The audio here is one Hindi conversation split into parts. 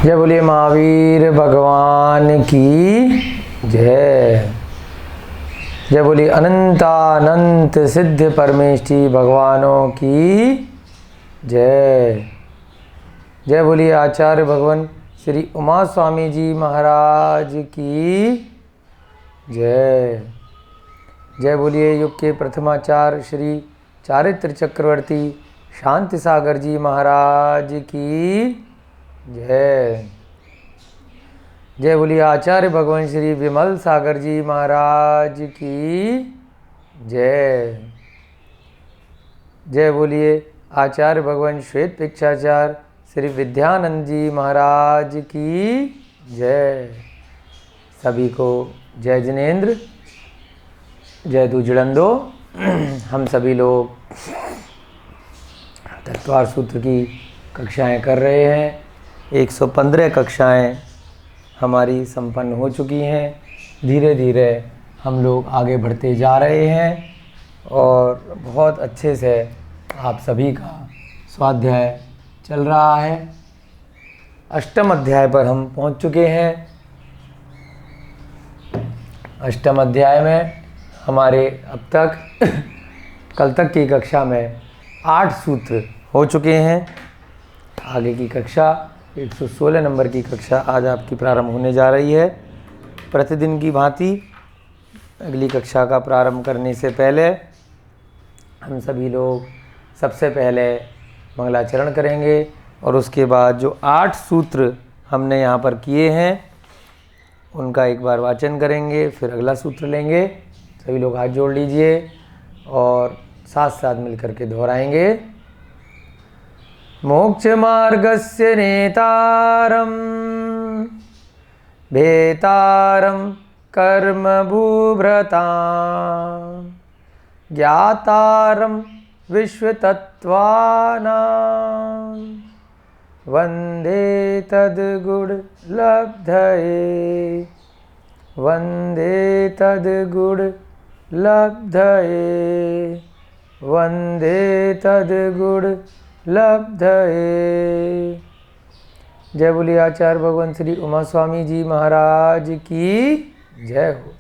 जय बोलिए महावीर भगवान की जय। जय बोलिए अनंतानंत सिद्ध परमेष्टि भगवानों की जय। जय बोलिए आचार्य भगवान श्री उमा स्वामी जी महाराज की जय। जय बोलिए युग के प्रथमाचार्य श्री चारित्र चक्रवर्ती शांति सागर जी महाराज की जय। जय बोलिए आचार्य भगवान श्री विमल सागर जी महाराज की जय। जय बोलिए आचार्य भगवान श्वेत भिक्षाचार्य श्री विद्यानंद जी महाराज की जय। सभी को जय जिनेन्द्र, जय दुजड़ंदो। हम सभी लोग तत्वार सूत्र की कक्षाएं कर रहे हैं। 115 कक्षाएं हमारी संपन्न हो चुकी हैं। धीरे धीरे हम लोग आगे बढ़ते जा रहे हैं और बहुत अच्छे से आप सभी का स्वाध्याय चल रहा है। अष्टम अध्याय पर हम पहुंच चुके हैं। अष्टम अध्याय में हमारे अब तक कल तक की कक्षा में 8 सूत्र हो चुके हैं। आगे की कक्षा 116 नंबर की कक्षा आज आपकी प्रारंभ होने जा रही है। प्रतिदिन की भांति अगली कक्षा का प्रारंभ करने से पहले हम सभी लोग सबसे पहले मंगलाचरण करेंगे और उसके बाद जो 8 सूत्र हमने यहाँ पर किए हैं उनका एक बार वाचन करेंगे, फिर अगला सूत्र लेंगे। सभी लोग हाथ जोड़ लीजिए और साथ साथ मिलकर के दोहराएंगे। मोक्ष मार्गस्य नेतारं भेतारं कर्म भूभृतां ज्ञातारं विश्वतत्त्वानां वन्दे तद्गुणलब्धये वन्दे तद्गुणलब्धये वन्दे तद्गुणलब्धये। जय बोलिए आचार्य भगवान श्री उमा स्वामी जी महाराज की जय हो।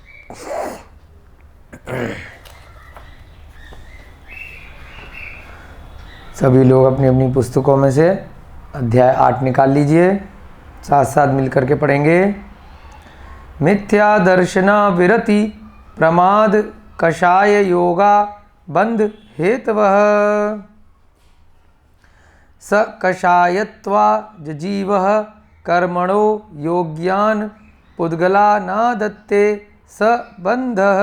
सभी लोग अपनी अपनी पुस्तकों में से अध्याय 8 निकाल लीजिए, साथ साथ मिलकर के पढ़ेंगे। मिथ्या दर्शना विरति प्रमाद कषाय योगा बंध हेतवः स कषायत्वा जीवः कर्मणो योग्यान पुद्गला नादत्ते स बंधः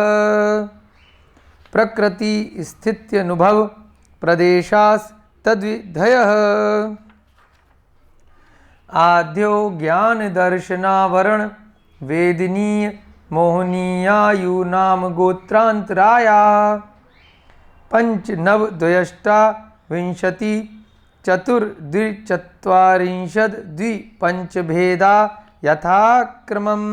प्रकृति स्थित्यनुभव प्रदेशास् तद्विधयः आद्यो ज्ञान दर्शनावरण वेदनीय मोहनीयायुनाम गोत्रांतराया पंच नव द्वयष्टा विंशति चतुर्द्विचत्वारिंशद् द्विपंचभेदा यथाक्रमम्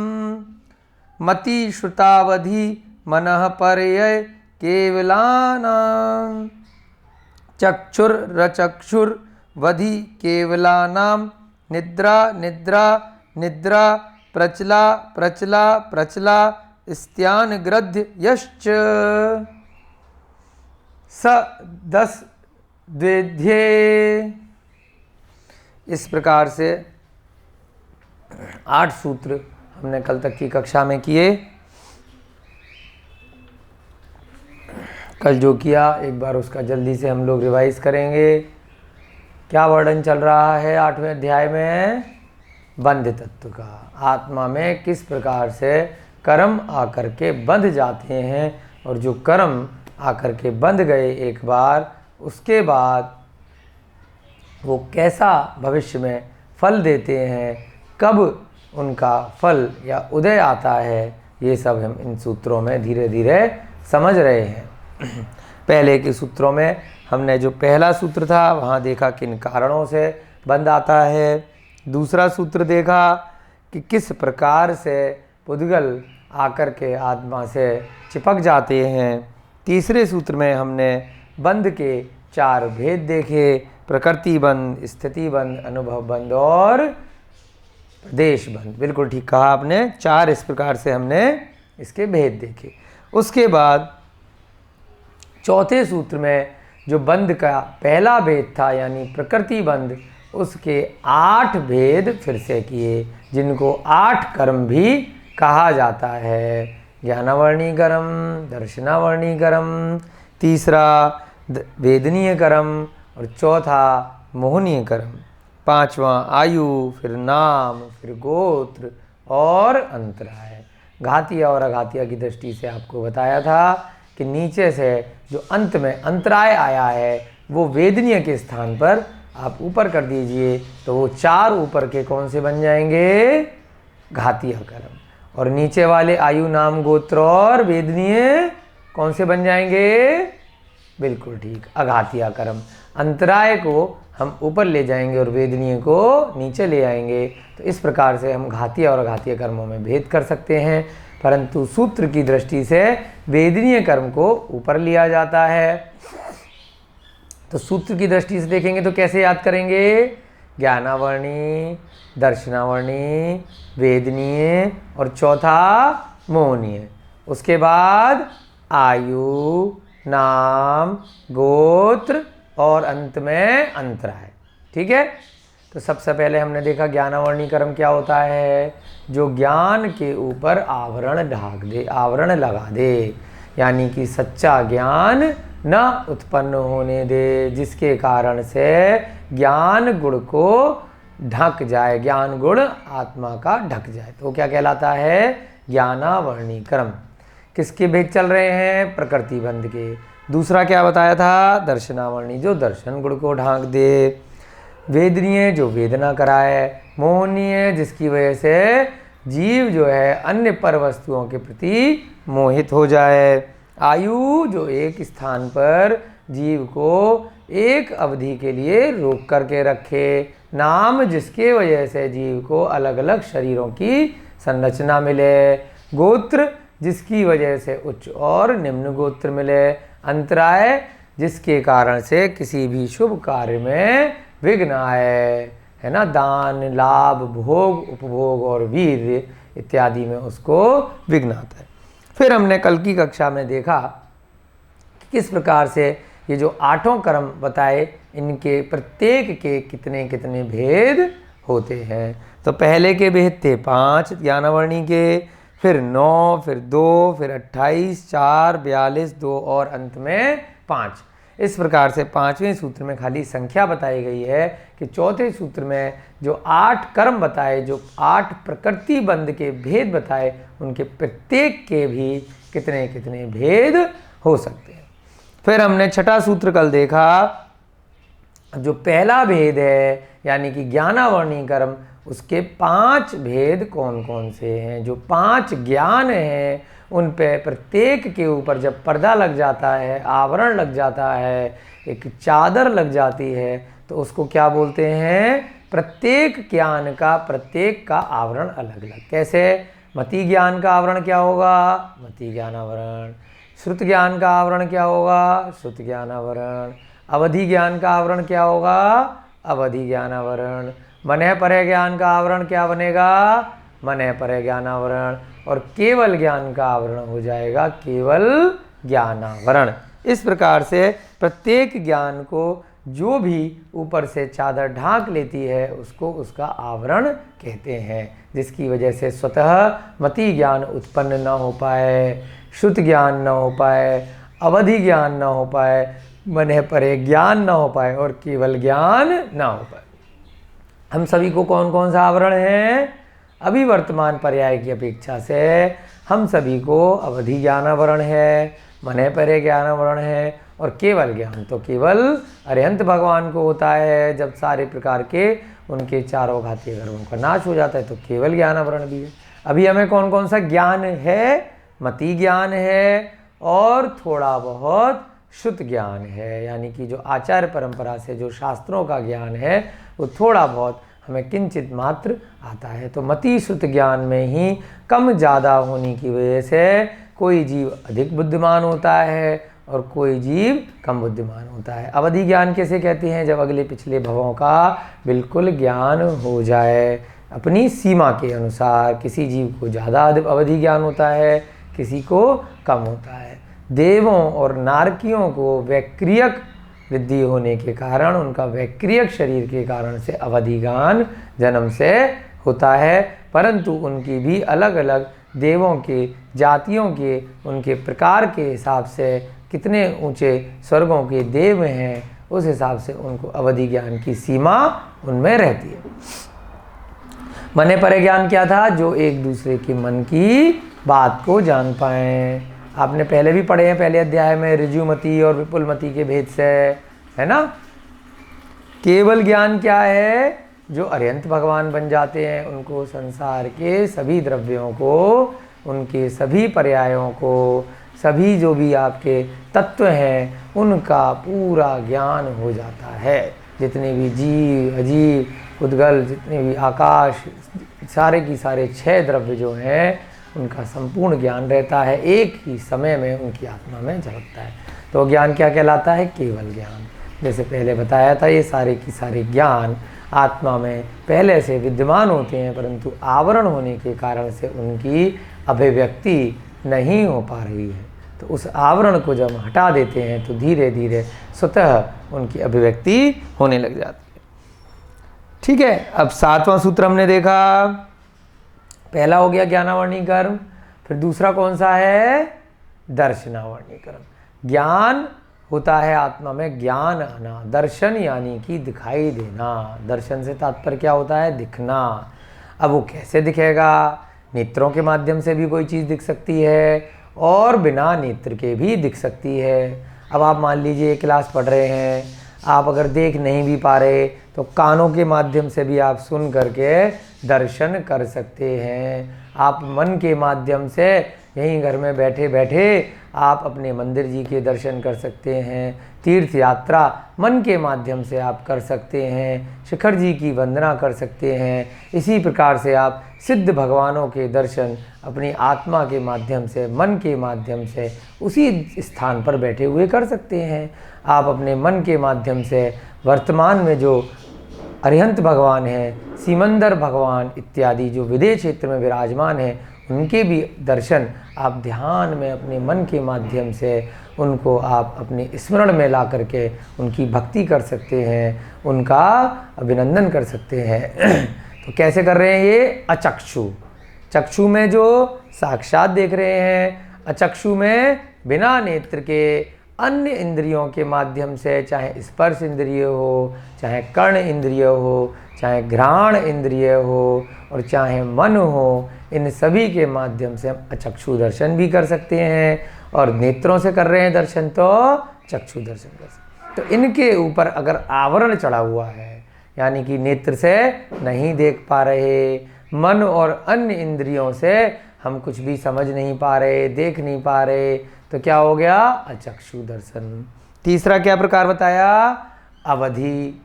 मति श्रुतावधि मनः परयय केवलानां चक्षुर्रचक्षुर्वधि केवलानां निद्रा निद्रा निद्रा प्रचला प्रचला प्रचला स्त्यान ग्रध्य यश्च स 10 द्वेध्ये। इस प्रकार से 8 सूत्र हमने कल तक की कक्षा में किए। कल जो किया एक बार उसका जल्दी से हम लोग रिवाइज करेंगे। क्या वर्णन चल रहा है 8वें अध्याय में? बंध तत्व का। आत्मा में किस प्रकार से कर्म आकर के बंध जाते हैं और जो कर्म आकर के बंध गए एक बार, उसके बाद वो कैसा भविष्य में फल देते हैं, कब उनका फल या उदय आता है, ये सब हम इन सूत्रों में धीरे धीरे समझ रहे हैं। पहले के सूत्रों में हमने जो पहला सूत्र था वहाँ देखा किन कारणों से बंध आता है। दूसरा सूत्र देखा कि किस प्रकार से पुद्गल आकर के आत्मा से चिपक जाते हैं। तीसरे सूत्र में हमने बंध के 4 भेद देखे, प्रकृति बंध, स्थिति बंध, अनुभव बंध और प्रदेश बंद, बिल्कुल ठीक कहा आपने। 4 इस प्रकार से हमने इसके भेद देखे। उसके बाद चौथे सूत्र में जो बंध का पहला भेद था यानी प्रकृति बंध, उसके 8 भेद फिर से किए, जिनको 8 कर्म भी कहा जाता है। ज्ञानावर्णी कर्म, दर्शनावर्णी कर्म, तीसरा वेदनीय कर्म और चौथा मोहनीय कर्म, पांचवा आयु, फिर नाम, फिर गोत्र और अंतराय। घातीय और अघातीय की दृष्टि से आपको बताया था कि नीचे से जो अंत में अंतराय आया है वो वेदनीय के स्थान पर आप ऊपर कर दीजिए तो वो 4 ऊपर के कौन से बन जाएंगे? घातीय कर्म। और नीचे वाले आयु, नाम, गोत्र और वेदनीय कौन से बन जाएंगे? बिल्कुल ठीक, अघातीय कर्म। अंतराय को हम ऊपर ले जाएंगे और वेदनीय को नीचे ले आएंगे। तो इस प्रकार से हम घातीय और अघातीय कर्मों में भेद कर सकते हैं, परंतु सूत्र की दृष्टि से वेदनीय कर्म को ऊपर लिया जाता है। तो सूत्र की दृष्टि से देखेंगे तो कैसे याद करेंगे? ज्ञानावर्णी, दर्शनावर्णी, वेदनीय और चौथा मोहनीय। उसके बाद आयु, नाम, गोत्र और अंत में अंतराय। ठीक है, तो सबसे पहले हमने देखा ज्ञानावर्णी कर्म क्या होता है? जो ज्ञान के ऊपर आवरण ढाक दे, आवरण लगा दे, यानी कि सच्चा ज्ञान न उत्पन्न होने दे, जिसके कारण से ज्ञान गुण को ढक जाए, ज्ञान गुण आत्मा का ढक जाए, तो क्या कहलाता है? ज्ञानावर्णी कर्म। किसके भेद चल रहे हैं? प्रकृति बंध के। दूसरा क्या बताया था? दर्शनावर्णी, जो दर्शन गुण को ढांक दे। वेदनीय, जो वेदना कराए। मोहनीय, जिसकी वजह से जीव जो है अन्य पर वस्तुओं के प्रति मोहित हो जाए। आयु, जो एक स्थान पर जीव को एक अवधि के लिए रोक करके रखे। नाम, जिसके वजह से जीव को अलग अलग शरीरों की संरचना मिले। गोत्र, जिसकी वजह से उच्च और निम्न गोत्र मिले। अंतराय, जिसके कारण से किसी भी शुभ कार्य में विघ्न आए, है ना, दान, लाभ, भोग, उपभोग और वीर्य इत्यादि में उसको विघ्न आता है। फिर हमने कल की कक्षा में देखा कि किस प्रकार से ये जो 8 कर्म बताए, इनके प्रत्येक के कितने कितने भेद होते हैं। तो पहले के भेद थे 5 ज्ञानावर्णी के, फिर 9, फिर 2, फिर 28, 4, 42, 2 और अंत में 5। इस प्रकार से 5वें सूत्र में खाली संख्या बताई गई है कि चौथे सूत्र में जो 8 कर्म बताए, जो 8 प्रकृति बंध के भेद बताए, उनके प्रत्येक के भी कितने कितने भेद हो सकते हैं। फिर हमने छठा सूत्र कल देखा, जो पहला भेद है यानी कि ज्ञानावर्णी कर्म, उसके 5 भेद कौन कौन से हैं? जो 5 ज्ञान हैं उन पे प्रत्येक के ऊपर जब पर्दा लग जाता है, आवरण लग जाता है, एक चादर लग जाती है, तो उसको क्या बोलते हैं? प्रत्येक ज्ञान का, प्रत्येक का आवरण अलग अलग। कैसे? मति ज्ञान का आवरण क्या होगा? मति ज्ञान आवरण। श्रुत ज्ञान का आवरण क्या होगा? श्रुत ज्ञान आवरण। अवधि ज्ञान का आवरण क्या होगा? अवधि ज्ञान आवरण। मनः परः ज्ञान का आवरण क्या बनेगा? मनः परः ज्ञान आवरण। और केवल ज्ञान का आवरण हो जाएगा केवल ज्ञानावरण। इस प्रकार से प्रत्येक ज्ञान को जो भी ऊपर से चादर ढांक लेती है उसको उसका आवरण कहते हैं, जिसकी वजह से स्वतः मति ज्ञान उत्पन्न न हो पाए, शुद्ध ज्ञान न हो पाए, अवधि ज्ञान न हो पाए, मनः परः ज्ञान न हो पाए और केवल ज्ञान न हो पाए। हम सभी को कौन कौन सा आवरण है? अभी वर्तमान पर्याय की अपेक्षा से हम सभी को अवधि ज्ञानावरण है, मनः परः ज्ञानावरण है और केवल ज्ञान तो केवल अरिहंत भगवान को होता है। जब सारे प्रकार के उनके चारों घातीय कर्मों का नाश हो जाता है तो केवल ज्ञानावरण भी है। अभी हमें कौन कौन सा ज्ञान है? मति ज्ञान है और थोड़ा बहुत शुद्ध ज्ञान है, यानी कि जो आचार्य परंपरा से जो शास्त्रों का ज्ञान है वो थोड़ा बहुत हमें किंचित मात्र आता है। तो मति शुद्ध ज्ञान में ही कम ज़्यादा होने की वजह से कोई जीव अधिक बुद्धिमान होता है और कोई जीव कम बुद्धिमान होता है। अवधि ज्ञान कैसे कहते हैं? जब अगले पिछले भवों का बिल्कुल ज्ञान हो जाए, अपनी सीमा के अनुसार। किसी जीव को ज़्यादा अवधि ज्ञान होता है, किसी को कम होता है। देवों और नारकियों को वैक्रियक वृद्धि होने के कारण, उनका वैक्रियक शरीर के कारण से अवधि ज्ञान जन्म से होता है, परंतु उनकी भी अलग अलग देवों के, जातियों के, उनके प्रकार के हिसाब से कितने ऊंचे स्वर्गों के देव हैं, उस हिसाब से उनको अवधि ज्ञान की सीमा उनमें रहती है। मने परे ज्ञान क्या था? जो एक दूसरे के मन की बात को जान पाएं। आपने पहले भी पढ़े हैं, पहले अध्याय में ऋजुमति और विपुलमति के भेद से, है ना। केवल ज्ञान क्या है? जो अरिहंत भगवान बन जाते हैं, उनको संसार के सभी द्रव्यों को, उनके सभी पर्यायों को, सभी जो भी आपके तत्व हैं, उनका पूरा ज्ञान हो जाता है। जितने भी जीव, अजीव, उद्गल, जितने भी आकाश, सारे की सारे 6 द्रव्य जो हैं, उनका संपूर्ण ज्ञान रहता है, एक ही समय में उनकी आत्मा में झलकता है। तो ज्ञान क्या कहलाता है? केवल ज्ञान। जैसे पहले बताया था, ये सारे की सारे ज्ञान आत्मा में पहले से विद्यमान होते हैं, परंतु आवरण होने के कारण से उनकी अभिव्यक्ति नहीं हो पा रही है। तो उस आवरण को जब हटा देते हैं तो धीरे धीरे स्वतः उनकी अभिव्यक्ति होने लग जाती है। ठीक है, अब 7वां सूत्र हमने देखा। पहला हो गया ज्ञानावर्णी कर्म, फिर दूसरा कौन सा है? दर्शनावर्णी कर्म। ज्ञान होता है आत्मा में ज्ञान आना, दर्शन यानी कि दिखाई देना। दर्शन से तात्पर्य क्या होता है? दिखना। अब वो कैसे दिखेगा? नेत्रों के माध्यम से भी कोई चीज़ दिख सकती है और बिना नेत्र के भी दिख सकती है। अब आप मान लीजिए एक क्लास पढ़ रहे हैं, आप अगर देख नहीं भी पा रहे तो कानों के माध्यम से भी आप सुन करके दर्शन कर सकते हैं। आप मन के माध्यम से यहीं घर में बैठे बैठे आप अपने मंदिर जी के दर्शन कर सकते हैं। तीर्थ यात्रा मन के माध्यम से आप कर सकते हैं, शिखर जी की वंदना कर सकते हैं। इसी प्रकार से आप सिद्ध भगवानों के दर्शन अपनी आत्मा के माध्यम से, मन के माध्यम से उसी स्थान पर बैठे हुए कर सकते हैं। आप अपने मन के माध्यम से वर्तमान में जो अरिहंत भगवान हैं, सीमंदर भगवान इत्यादि जो विदेह क्षेत्र में विराजमान हैं, उनके भी दर्शन आप ध्यान में अपने मन के माध्यम से उनको आप अपने स्मरण में ला करके उनकी भक्ति कर सकते हैं, उनका अभिनंदन कर सकते हैं। तो कैसे कर रहे हैं ये? अचक्षु, चक्षु में जो साक्षात देख रहे हैं, अचक्षु में बिना नेत्र के अन्य इंद्रियों के माध्यम से, चाहे स्पर्श इंद्रिय हो, चाहे कर्ण इंद्रिय हो, चाहे घ्राण इंद्रिय हो और चाहे मन हो, इन सभी के माध्यम से हम अचक्षु दर्शन भी कर सकते हैं। और नेत्रों से कर रहे हैं दर्शन तो चक्षु दर्शन कर सकते। तो इनके ऊपर अगर आवरण चढ़ा हुआ है, यानी कि नेत्र से नहीं देख पा रहे, मन और अन्य इंद्रियों से हम कुछ भी समझ नहीं पा रहे, देख नहीं पा रहे, तो क्या हो गया? अचक्षु दर्शन। तीसरा क्या प्रकार बताया? अवधि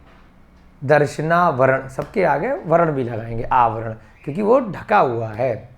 दर्शनावरण। सबके आगे वर्ण भी लगाएंगे, आवरण, क्योंकि वो ढका हुआ है।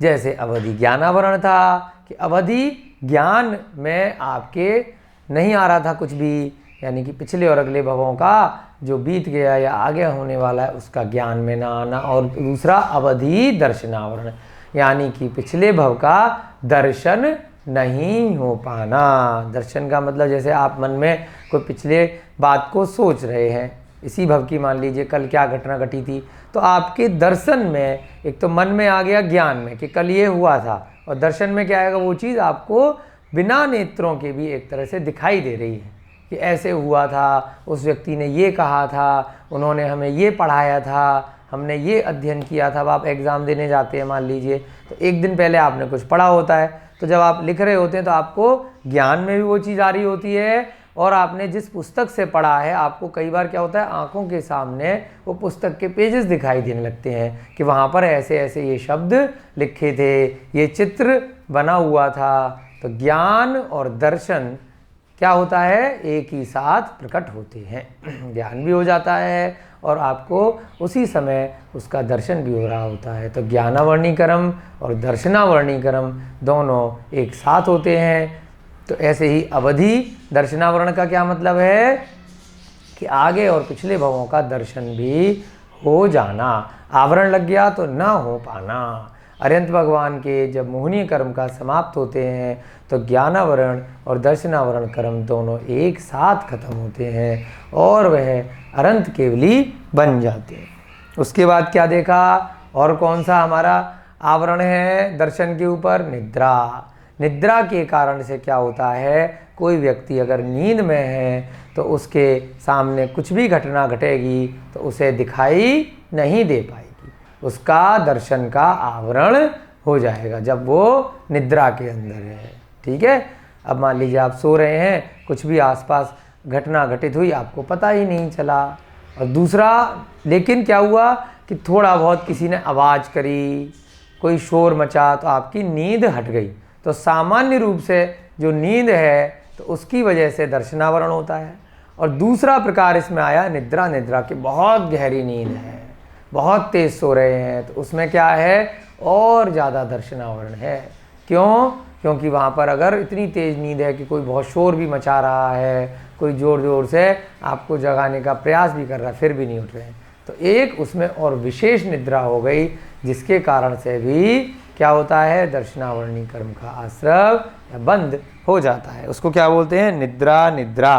जैसे अवधि ज्ञानावरण था कि अवधि ज्ञान में आपके नहीं आ रहा था कुछ भी, यानी कि पिछले और अगले भवों का जो बीत गया या आगे होने वाला है उसका ज्ञान में ना आना। और दूसरा अवधि दर्शनावरण, यानी कि पिछले भव का दर्शन नहीं हो पाना। दर्शन का मतलब जैसे आप मन में कोई पिछले बात को सोच रहे हैं, इसी भव की मान लीजिए कल क्या घटना घटी थी, तो आपके दर्शन में एक तो मन में आ गया ज्ञान में कि कल ये हुआ था, और दर्शन में क्या आएगा? वो चीज़ आपको बिना नेत्रों के भी एक तरह से दिखाई दे रही है कि ऐसे हुआ था, उस व्यक्ति ने ये कहा था, उन्होंने हमें ये पढ़ाया था, हमने ये अध्ययन किया था। अब आप एग्ज़ाम देने जाते हैं मान लीजिए, तो एक दिन पहले आपने कुछ पढ़ा होता है, तो जब आप लिख रहे होते हैं तो आपको ज्ञान में भी वो चीज़ आ रही होती है, और आपने जिस पुस्तक से पढ़ा है आपको कई बार क्या होता है, आंखों के सामने वो पुस्तक के पेजेस दिखाई देने लगते हैं कि वहाँ पर ऐसे ऐसे ये शब्द लिखे थे, ये चित्र बना हुआ था। तो ज्ञान और दर्शन क्या होता है? एक ही साथ प्रकट होते हैं। ज्ञान भी हो जाता है और आपको उसी समय उसका दर्शन भी हो रहा होता है। तो ज्ञानावर्णी कर्म और दर्शनावर्णी कर्म दोनों एक साथ होते हैं। तो ऐसे ही अवधि दर्शनावरण का क्या मतलब है कि आगे और पिछले भवों का दर्शन भी हो जाना। आवरण लग गया तो न हो पाना। अरिहंत भगवान के जब मोहनीय कर्म का समाप्त होते हैं तो ज्ञानावरण और दर्शनावरण कर्म दोनों एक साथ खत्म होते हैं और वह अनंत केवली बन जाते हैं। उसके बाद क्या देखा, और कौन सा हमारा आवरण है दर्शन के ऊपर? निद्रा। निद्रा के कारण से क्या होता है, कोई व्यक्ति अगर नींद में है तो उसके सामने कुछ भी घटना घटेगी तो उसे दिखाई नहीं दे पाएगी, उसका दर्शन का आवरण हो जाएगा जब वो निद्रा के अंदर है। ठीक है, अब मान लीजिए आप सो रहे हैं, कुछ भी आसपास घटना घटित हुई आपको पता ही नहीं चला। और दूसरा, लेकिन क्या हुआ कि थोड़ा बहुत किसी ने आवाज़ करी, कोई शोर मचा तो आपकी नींद हट गई। तो सामान्य रूप से जो नींद है तो उसकी वजह से दर्शनावरण होता है। और दूसरा प्रकार इसमें आया निद्रा। निद्रा की बहुत गहरी नींद है, बहुत तेज सो रहे हैं तो उसमें क्या है, और ज़्यादा दर्शनावरण है। क्यों? क्योंकि वहाँ पर अगर इतनी तेज़ नींद है कि कोई बहुत शोर भी मचा रहा है, कोई ज़ोर ज़ोर से आपको जगाने का प्रयास भी कर रहा है, फिर भी नहीं उठ रहे हैं, तो एक उसमें और विशेष निद्रा हो गई, जिसके कारण से भी क्या होता है, दर्शनावरणी कर्म का आश्रव या बंद हो जाता है। उसको क्या बोलते हैं? निद्रा। निद्रा।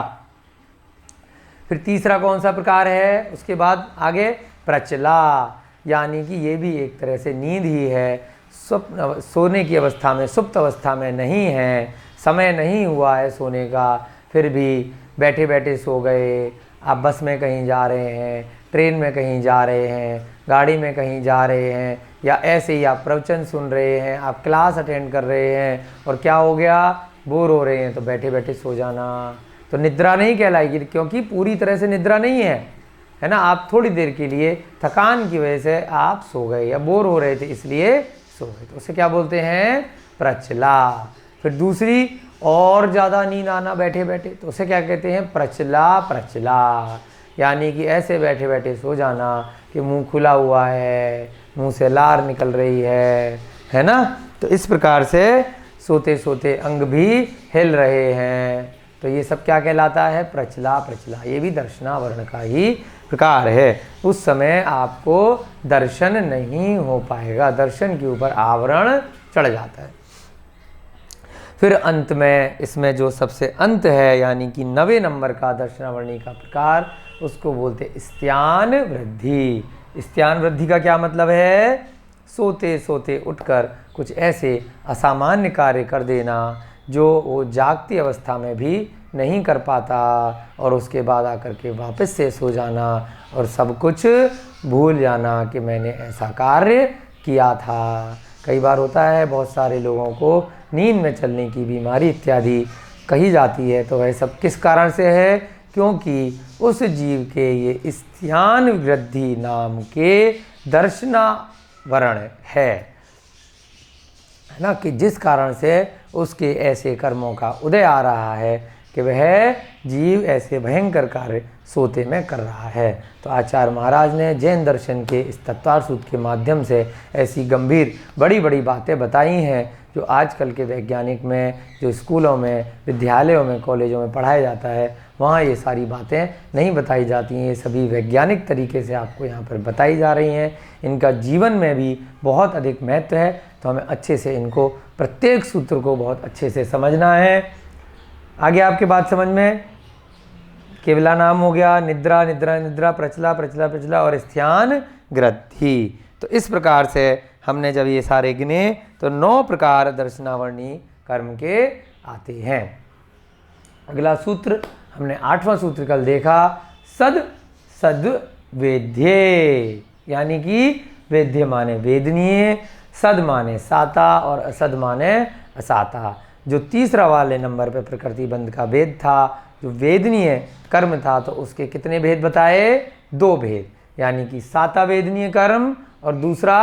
फिर तीसरा कौन सा प्रकार है? उसके बाद आगे प्रचला, यानी कि ये भी एक तरह से नींद ही है। स्वप्न, सोने की अवस्था में, सुप्त अवस्था में नहीं है, समय नहीं हुआ है सोने का, फिर भी बैठे बैठे सो गए। आप बस में कहीं जा रहे हैं, ट्रेन में कहीं जा रहे हैं, गाड़ी में कहीं जा रहे हैं, या ऐसे ही आप प्रवचन सुन रहे हैं, आप क्लास अटेंड कर रहे हैं और क्या हो गया, बोर हो रहे हैं तो बैठे बैठे सो जाना। तो निद्रा नहीं कहलाएगी, क्योंकि पूरी तरह से निद्रा नहीं है ना। आप थोड़ी देर के लिए थकान की वजह से आप सो गए या बोर हो रहे थे इसलिए सो गए, तो उसे क्या बोलते हैं? प्रचला। फिर दूसरी, और ज़्यादा नींद आना बैठे बैठे, तो उसे क्या कहते हैं? प्रचला। प्रचला यानी कि ऐसे बैठे बैठे सो जाना कि मुंह खुला हुआ है, मुंह से लार निकल रही है ना। तो इस प्रकार से सोते सोते अंग भी हिल रहे हैं, तो ये सब क्या कहलाता है? प्रचला। प्रचला ये भी दर्शनावरण का ही प्रकार है। उस समय आपको दर्शन नहीं हो पाएगा, दर्शन के ऊपर आवरण चढ़ जाता है। फिर अंत में इसमें जो सबसे अंत है, यानी कि 9वें नंबर का दर्शनावरणी का प्रकार, उसको बोलते स्त्यान वृद्धि। स्त्यान वृद्धि का क्या मतलब है? सोते सोते उठकर कुछ ऐसे असामान्य कार्य कर देना जो वो जागती अवस्था में भी नहीं कर पाता, और उसके बाद आकर के वापस से सो जाना और सब कुछ भूल जाना कि मैंने ऐसा कार्य किया था। कई बार होता है बहुत सारे लोगों को नींद में चलने की बीमारी इत्यादि कही जाती है, तो वह सब किस कारण से है? क्योंकि उस जीव के ये स्त्यान वृद्धि नाम के दर्शनावरण है ना, कि जिस कारण से उसके ऐसे कर्मों का उदय आ रहा है कि वह जीव ऐसे भयंकर कार्य सोते में कर रहा है। तो आचार्य महाराज ने जैन दर्शन के इस तत्वार सूत्र के माध्यम से ऐसी गंभीर बड़ी बड़ी बातें बताई हैं जो आजकल के वैज्ञानिक में, जो स्कूलों में, विद्यालयों में, कॉलेजों में पढ़ाया जाता है, वहाँ ये सारी बातें नहीं बताई जाती हैं। ये सभी वैज्ञानिक तरीके से आपको यहाँ पर बताई जा रही हैं। इनका जीवन में भी बहुत अधिक महत्व है, तो हमें अच्छे से इनको, प्रत्येक सूत्र को बहुत अच्छे से समझना है। आगे आपके बात समझ में, केवला नाम हो गया, निद्रा निद्रा निद्रा, प्रचला प्रचला प्रचला और स्त्यान वृद्धि। तो इस प्रकार से हमने जब ये सारे गिने तो 9 प्रकार दर्शनावरणी कर्म के आते हैं। अगला सूत्र हमने 8वां सूत्र कल देखा, सद सद वेद्ये, यानी कि वेद्य माने वेदनीय, सद माने साता और असद माने असाता। जो तीसरा वाले नंबर पे प्रकृति बंध का भेद था, जो वेदनीय कर्म था, तो उसके कितने भेद बताए? 2 भेद, यानी कि साता वेदनीय कर्म और दूसरा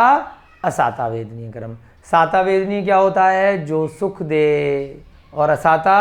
असाता वेदनीय कर्म। साता वेदनीय क्या होता है? जो सुख दे, और असाता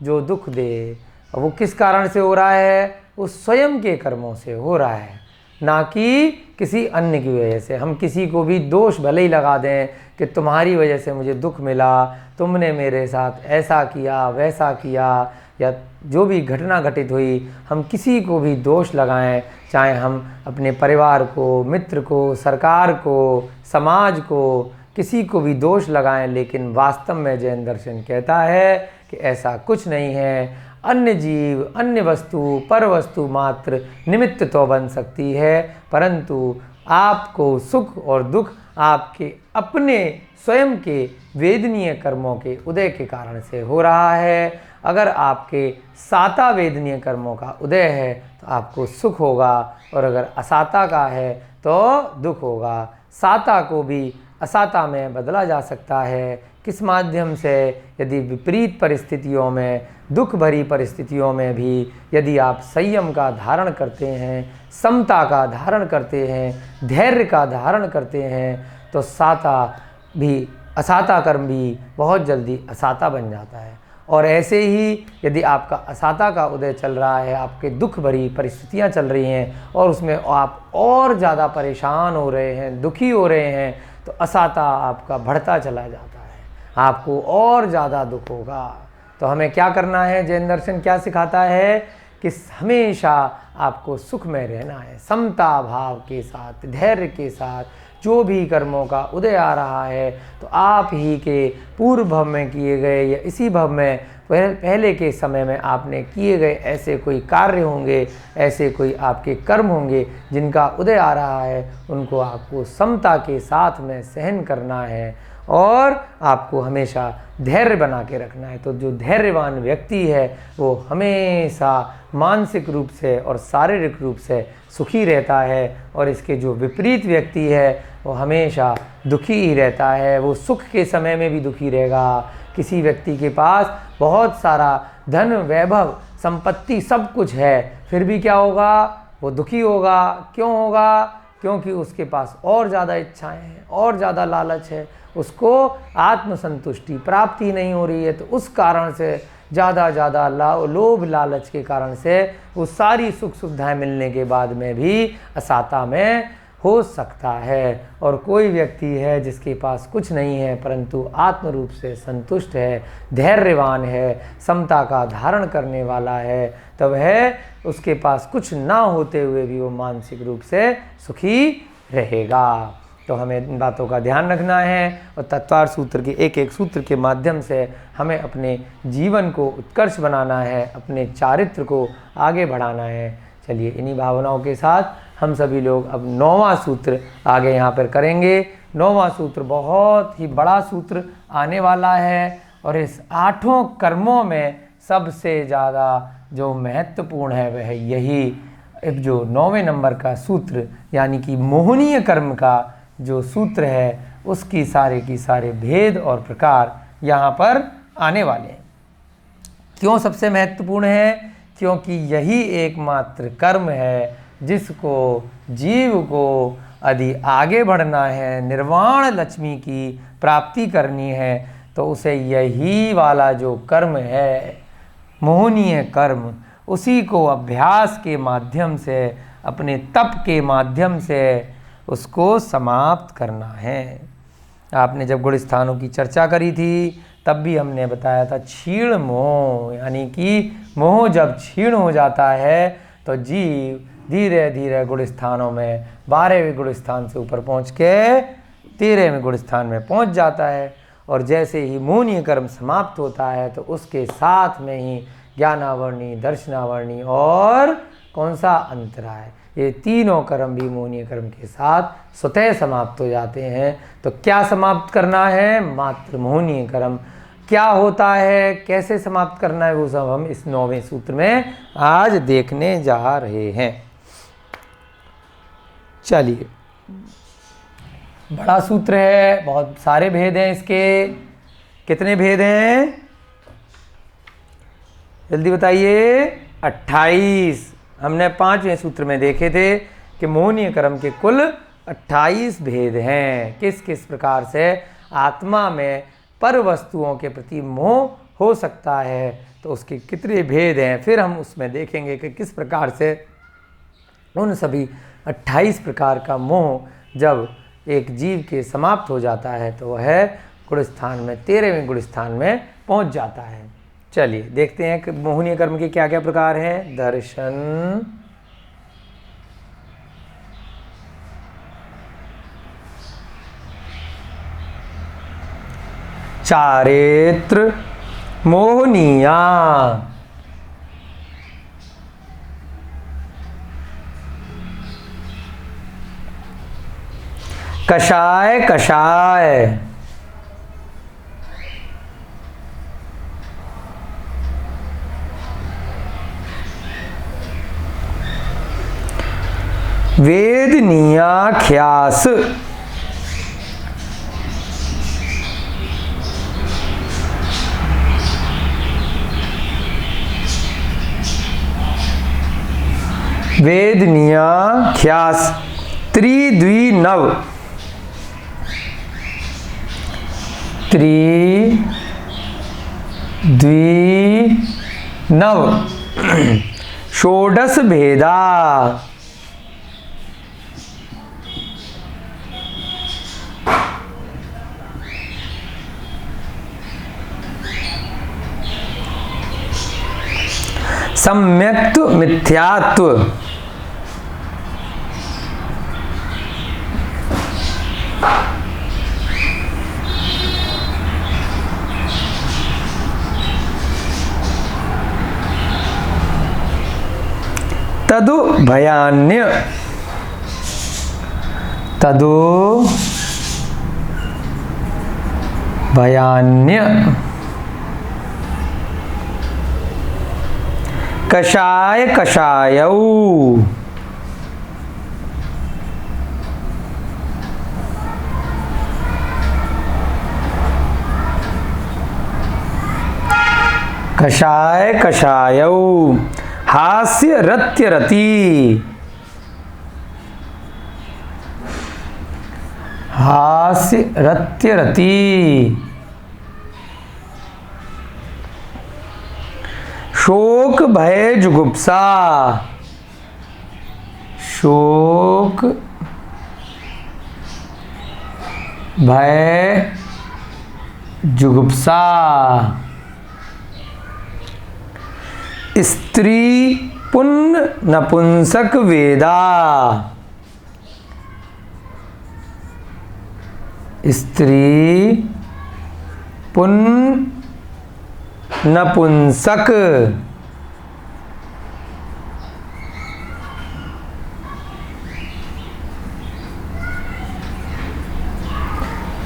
जो दुख दे। और वो किस कारण से हो रहा है? वो स्वयं के कर्मों से हो रहा है, ना कि किसी अन्य की वजह से। हम किसी को भी दोष भले ही लगा दें कि तुम्हारी वजह से मुझे दुख मिला, तुमने मेरे साथ ऐसा किया वैसा किया, या जो भी घटना घटित हुई, हम किसी को भी दोष लगाएं, चाहे हम अपने परिवार को, मित्र को, सरकार को, समाज को, किसी को भी दोष लगाएं, लेकिन वास्तव में जैन दर्शन कहता है कि ऐसा कुछ नहीं है। अन्य जीव, अन्य वस्तु, पर वस्तु मात्र निमित्त तो बन सकती है, परंतु आपको सुख और दुख आपके अपने स्वयं के वेदनीय कर्मों के उदय के कारण से हो रहा है। अगर आपके साता वेदनीय कर्मों का उदय है तो आपको सुख होगा, और अगर असाता का है तो दुख होगा। साता को भी असाता में बदला जा सकता है। किस माध्यम से? यदि विपरीत परिस्थितियों में, दुख भरी परिस्थितियों में भी यदि आप संयम का धारण करते हैं, समता का धारण करते हैं, धैर्य का धारण करते हैं, तो साता भी, असाता कर्म भी बहुत जल्दी असाता बन जाता है। और ऐसे ही यदि आपका असाता का उदय चल रहा है, आपके दुख भरी परिस्थितियां चल रही हैं और उसमें आप और ज़्यादा परेशान हो रहे हैं, दुखी हो रहे हैं, तो असाता आपका बढ़ता चला जाता है, आपको और ज़्यादा दुख होगा। तो हमें क्या करना है? जैन दर्शन क्या सिखाता है कि हमेशा आपको सुख में रहना है, समता भाव के साथ, धैर्य के साथ। जो भी कर्मों का उदय आ रहा है तो आप ही के पूर्व भव में किए गए या इसी भव में पहले के समय में आपने किए गए ऐसे कोई कार्य होंगे, ऐसे कोई आपके कर्म होंगे जिनका उदय आ रहा है, उनको आपको समता के साथ में सहन करना है और आपको हमेशा धैर्य बना के रखना है। तो जो धैर्यवान व्यक्ति है वो हमेशा मानसिक रूप से और शारीरिक रूप से सुखी रहता है, और इसके जो विपरीत व्यक्ति है वो हमेशा दुखी ही रहता है। वो सुख के समय में भी दुखी रहेगा। किसी व्यक्ति के पास बहुत सारा धन, वैभव, संपत्ति सब कुछ है, फिर भी क्या होगा? वो दुखी होगा। क्यों होगा? क्योंकि उसके पास और ज़्यादा इच्छाएं हैं, और ज़्यादा लालच है, उसको आत्मसंतुष्टि प्राप्ति नहीं हो रही है। तो उस कारण से ज़्यादा लोभ लालच के कारण से वो सारी सुख सुविधाएं मिलने के बाद में भी असाता में हो सकता है। और कोई व्यक्ति है जिसके पास कुछ नहीं है परंतु आत्म रूप से संतुष्ट है, धैर्यवान है, समता का धारण करने वाला है, तब है उसके पास कुछ ना होते हुए भी वो मानसिक रूप से सुखी रहेगा। तो हमें इन बातों का ध्यान रखना है और तत्वार सूत्र के एक एक सूत्र के माध्यम से हमें अपने जीवन को उत्कर्ष बनाना है, अपने चारित्र को आगे बढ़ाना है। चलिए इन्हीं भावनाओं के साथ हम सभी लोग अब 9वां सूत्र आगे यहाँ पर करेंगे। 9वां सूत्र बहुत ही बड़ा सूत्र आने वाला है और इस 8 कर्मों में सबसे ज़्यादा जो महत्वपूर्ण है वह यही जो 9वें नंबर का सूत्र यानी कि मोहनीय कर्म का जो सूत्र है उसकी सारे की सारे भेद और प्रकार यहाँ पर आने वाले हैं। क्यों सबसे महत्वपूर्ण है? क्योंकि यही एकमात्र कर्म है जिसको जीव को यदि आगे बढ़ना है, निर्वाण लक्ष्मी की प्राप्ति करनी है, तो उसे यही वाला जो कर्म है मोहनीय कर्म, उसी को अभ्यास के माध्यम से, अपने तप के माध्यम से उसको समाप्त करना है। आपने जब गुण स्थानों की चर्चा करी थी तब भी हमने बताया था क्षीण मोह, यानी कि मोह जब क्षीण हो जाता है तो जीव धीरे धीरे गुण स्थानों में 12वें गुण स्थान से ऊपर पहुँच के 13वें गुण स्थान में पहुँच जाता है। और जैसे ही मोहनीय कर्म समाप्त होता है तो उसके साथ में ही ज्ञानावर्णी, दर्शनावर्णी और कौन सा अंतराय, ये तीनों कर्म भी मोहनीय कर्म के साथ स्वतः समाप्त हो जाते हैं। तो क्या समाप्त करना है? मात्र मोहनीय कर्म। क्या होता है, कैसे समाप्त करना है, वो सब हम इस 9वें सूत्र में आज देखने जा रहे हैं। चलिए, बड़ा सूत्र है, बहुत सारे भेद हैं इसके। कितने भेद हैं जल्दी बताइए? 28। हमने 5वें सूत्र में देखे थे कि मोहनीय कर्म के कुल 28 भेद हैं। किस किस प्रकार से आत्मा में पर वस्तुओं के प्रति मोह हो सकता है, तो उसके कितने भेद हैं, फिर हम उसमें देखेंगे कि किस प्रकार से उन सभी 28 प्रकार का मोह जब एक जीव के समाप्त हो जाता है तो वह गुण स्थान में 13वें गुण स्थान में पहुंच जाता है। चलिए देखते हैं कि मोहनीय कर्म के क्या क्या प्रकार हैं। दर्शन, चारित्र, मोहनीया, कषाय कषाय, वेदनीयाख्यास, वेदनीयाख्यास, त्रिद्विनव, त्रिद्विनव, षोडश भेदा, सम्यक्त्व मिथ्यात्व, तदु भयान्य, तदु भयान्य, कषाय कषायौ, कषाय कषायौ, हास्य रत्यरति, हास्य रत्यरति, शोक भय जुगुप्सा, शोक भय जुगुप्सा, स्त्री पुण्य नपुंसक वेदा, स्त्री पुण्य नपुंसक,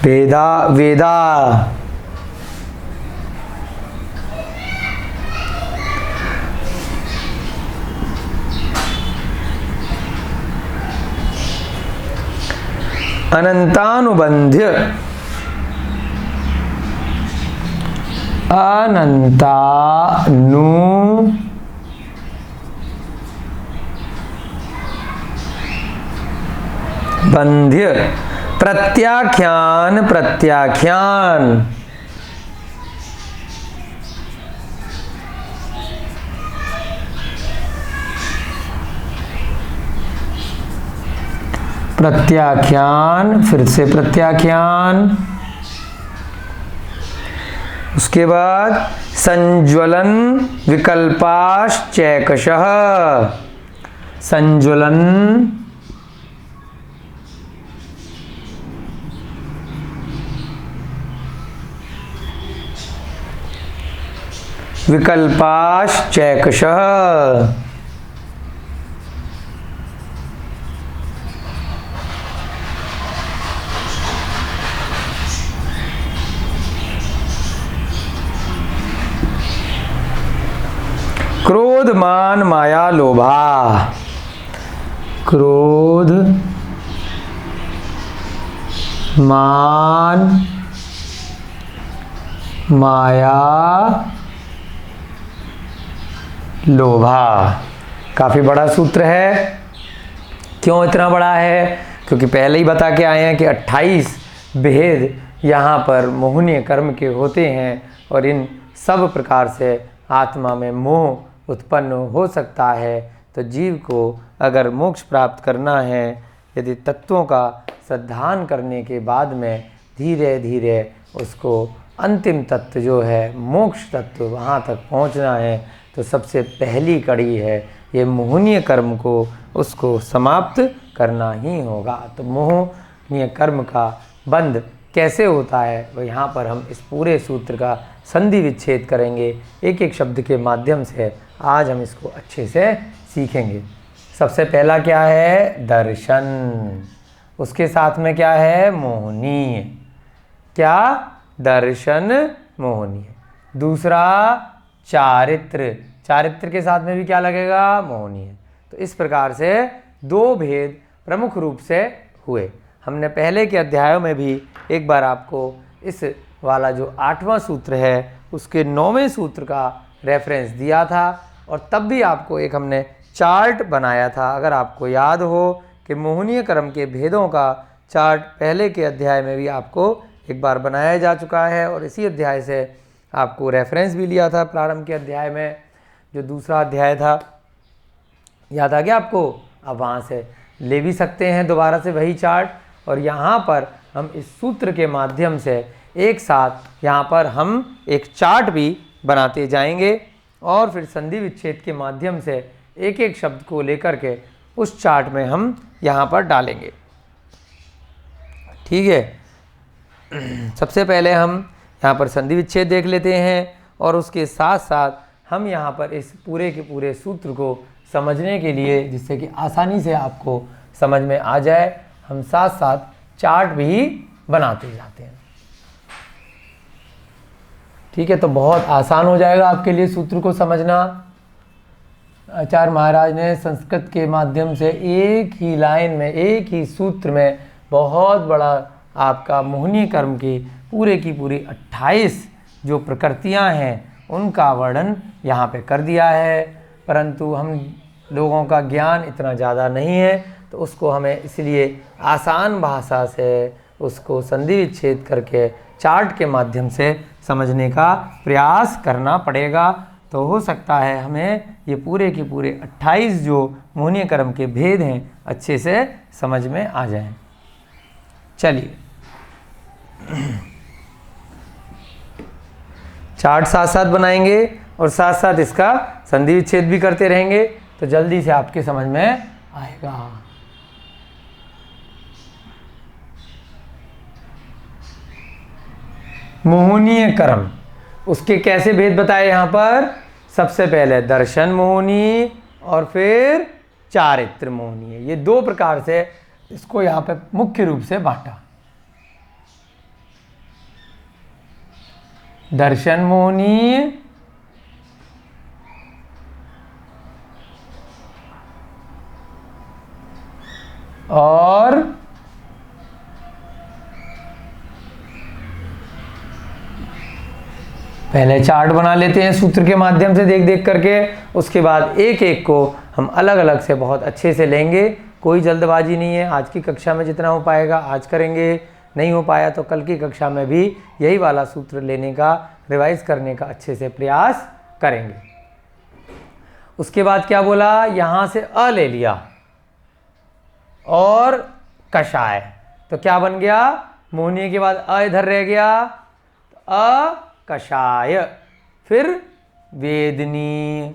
वेदा वेदा, अनंतानुबंध्य, अनंतानुबंध्य, प्रत्याख्यान प्रत्याख्यान, प्रत्याख्यान, फिर से प्रत्याख्यान, उसके बाद संज्वलन विकल्पाश्चैकशः, संज्वलन विकल्पाश्चैकशः, क्रोध मान माया लोभा, क्रोध मान माया लोभा। काफ़ी बड़ा सूत्र है। क्यों इतना बड़ा है? क्योंकि पहले ही बता के आए हैं कि 28 भेद यहाँ पर मोहनीय कर्म के होते हैं और इन सब प्रकार से आत्मा में मोह उत्पन्न हो सकता है। तो जीव को अगर मोक्ष प्राप्त करना है, यदि तत्वों का श्रद्धान करने के बाद में धीरे धीरे उसको अंतिम तत्व जो है मोक्ष तत्व, वहाँ तक पहुँचना है तो सबसे पहली कड़ी है ये मोहनीय कर्म को उसको समाप्त करना ही होगा। तो मोहनीय कर्म का बंध कैसे होता है वो यहाँ पर हम इस पूरे सूत्र का संधि विच्छेद करेंगे, एक एक शब्द के माध्यम से आज हम इसको अच्छे से सीखेंगे। सबसे पहला क्या है? दर्शन। उसके साथ में क्या है? मोहनीय। क्या? दर्शन मोहनीय। दूसरा चारित्र, चारित्र के साथ में भी क्या लगेगा? मोहनीय। तो इस प्रकार से दो भेद प्रमुख रूप से हुए। हमने पहले के अध्यायों में भी एक बार आपको इस वाला जो 8वां सूत्र है उसके 9वें सूत्र का रेफरेंस दिया था और तब भी आपको एक हमने चार्ट बनाया था। अगर आपको याद हो कि मोहनीय कर्म के भेदों का चार्ट पहले के अध्याय में भी आपको एक बार बनाया जा चुका है और इसी अध्याय से आपको रेफरेंस भी लिया था प्रारंभ के अध्याय में, जो दूसरा अध्याय था। याद आ गया आपको? अब वहाँ से ले भी सकते हैं दोबारा से वही चार्ट और यहाँ पर हम इस सूत्र के माध्यम से एक साथ यहाँ पर हम एक चार्ट भी बनाते जाएंगे और फिर संधि विच्छेद के माध्यम से एक एक शब्द को लेकर के उस चार्ट में हम यहाँ पर डालेंगे। ठीक है, सबसे पहले हम यहाँ पर संधि विच्छेद देख लेते हैं और उसके साथ साथ हम यहाँ पर इस पूरे के पूरे सूत्र को समझने के लिए, जिससे कि आसानी से आपको समझ में आ जाए, हम साथ साथ चार्ट भी बनाते जाते हैं। ठीक है, तो बहुत आसान हो जाएगा आपके लिए सूत्र को समझना। आचार्य महाराज ने संस्कृत के माध्यम से एक ही लाइन में, एक ही सूत्र में बहुत बड़ा आपका मोहनीय कर्म की पूरी 28 जो प्रकृतियां हैं उनका वर्णन यहाँ पे कर दिया है। परंतु हम लोगों का ज्ञान इतना ज़्यादा नहीं है तो उसको हमें इसलिए आसान भाषा से उसको संधि विच्छेद करके चार्ट के माध्यम से समझने का प्रयास करना पड़ेगा। तो हो सकता है हमें ये पूरे 28 जो मोहनीय कर्म के भेद हैं अच्छे से समझ में आ जाएं। चलिए चार्ट साथ साथ बनाएंगे और साथ साथ इसका संधि विच्छेद भी करते रहेंगे तो जल्दी से आपके समझ में आएगा। मोहनीय कर्म, उसके कैसे भेद बताए यहाँ पर? सबसे पहले दर्शन मोहनीय और फिर चारित्र मोहनीय, ये दो प्रकार से इसको यहाँ पे मुख्य रूप से बांटा। दर्शन मोहनीय और पहले चार्ट बना लेते हैं सूत्र के माध्यम से देख देख करके, उसके बाद एक एक को हम अलग अलग से बहुत अच्छे से लेंगे। कोई जल्दबाजी नहीं है, आज की कक्षा में जितना हो पाएगा आज करेंगे, नहीं हो पाया तो कल की कक्षा में भी यही वाला सूत्र लेने का, रिवाइज करने का अच्छे से प्रयास करेंगे। उसके बाद क्या बोला? यहाँ से अ ले लिया और कषाय, तो क्या बन गया? मोहनीय के बाद अ इधर रह गया, तो अ कषाय, फिर वेदनीय,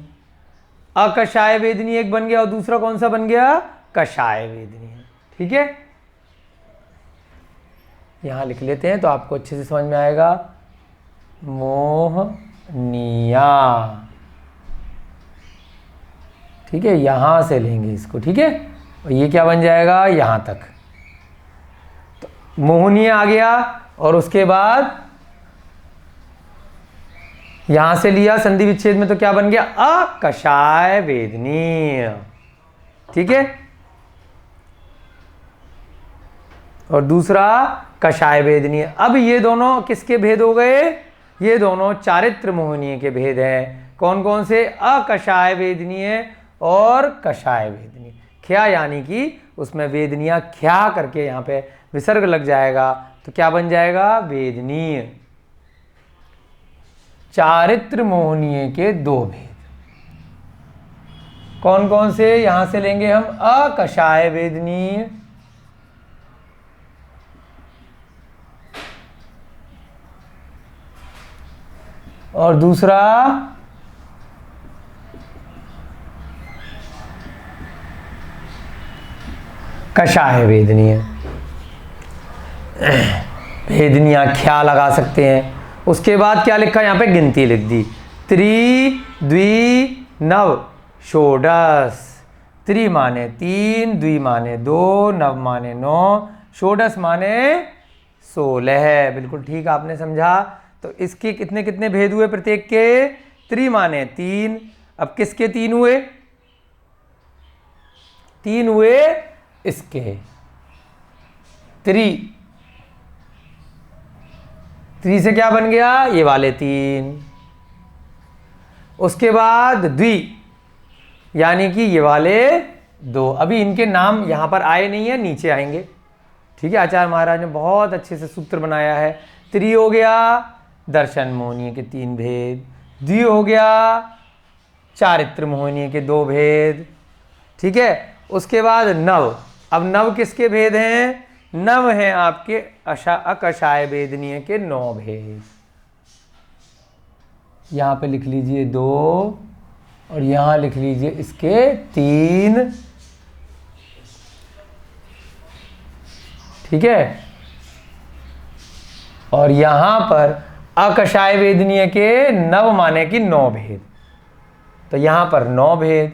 अकषाय वेदनीय एक बन गया और दूसरा कौन सा बन गया? कषाय वेदनीय। ठीक है, यहां लिख लेते हैं तो आपको अच्छे से समझ में आएगा। मोहनीया, ठीक है, यहां से लेंगे इसको। ठीक है, और ये क्या बन जाएगा? यहां तक तो मोहनीय आ गया और उसके बाद यहां से लिया संधि विच्छेद में तो क्या बन गया? अकषाय वेदनीय। ठीक है, और दूसरा कषाय वेदनीय। अब ये दोनों किसके भेद हो गए? ये दोनों चारित्र मोहनीय के भेद हैं। कौन कौन से? अकषाय वेदनीय और कषाय वेदनीय। ख्या यानी कि उसमें वेदनीय ख्या करके यहाँ पे विसर्ग लग जाएगा तो क्या बन जाएगा? वेदनीय। चारित्र मोहनीय के दो भेद कौन कौन से? यहां से लेंगे हम अकषाय वेदनीय और दूसरा कषाय वेदनीय। वेदनीय ख्या लगा सकते हैं। उसके बाद क्या लिखा यहाँ पे, गिनती लिख दी, त्रि द्वि नव षोडश। त्रि माने 3, द्वि माने 2, नव माने 9, षोडश माने 16। बिल्कुल ठीक आपने समझा। तो इसके कितने कितने भेद हुए प्रत्येक के, त्रि माने 3। अब किसके 3 हुए, 3 हुए इसके, त्रि से क्या बन गया, ये वाले 3। उसके बाद द्वि यानी कि ये वाले 2। अभी इनके नाम यहां पर आए नहीं है, नीचे आएंगे। ठीक है, आचार्य महाराज ने बहुत अच्छे से सूत्र बनाया है। त्रि हो गया दर्शन मोहनीय के 3 भेद, द्वि हो गया चारित्र मोहनीय के 2 भेद। ठीक है, उसके बाद नव। अब नव किसके भेद हैं, नव हैं आपके अकषाय वेदनीय के 9 भेद। यहां पे लिख लीजिए 2 और यहां लिख लीजिए इसके 3। ठीक है, और यहां पर अकषाय वेदनीय के नव माने की 9 भेद। तो यहां पर 9 भेद,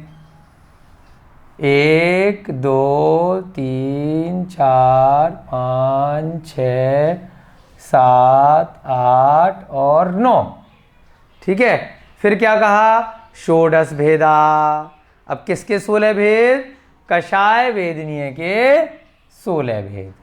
1 2 3 4 5 6 7 8 और 9। ठीक है, फिर क्या कहा, षोडश भेदा। अब किसके 16 भेद, कषाय वेदनीय के 16 भेद।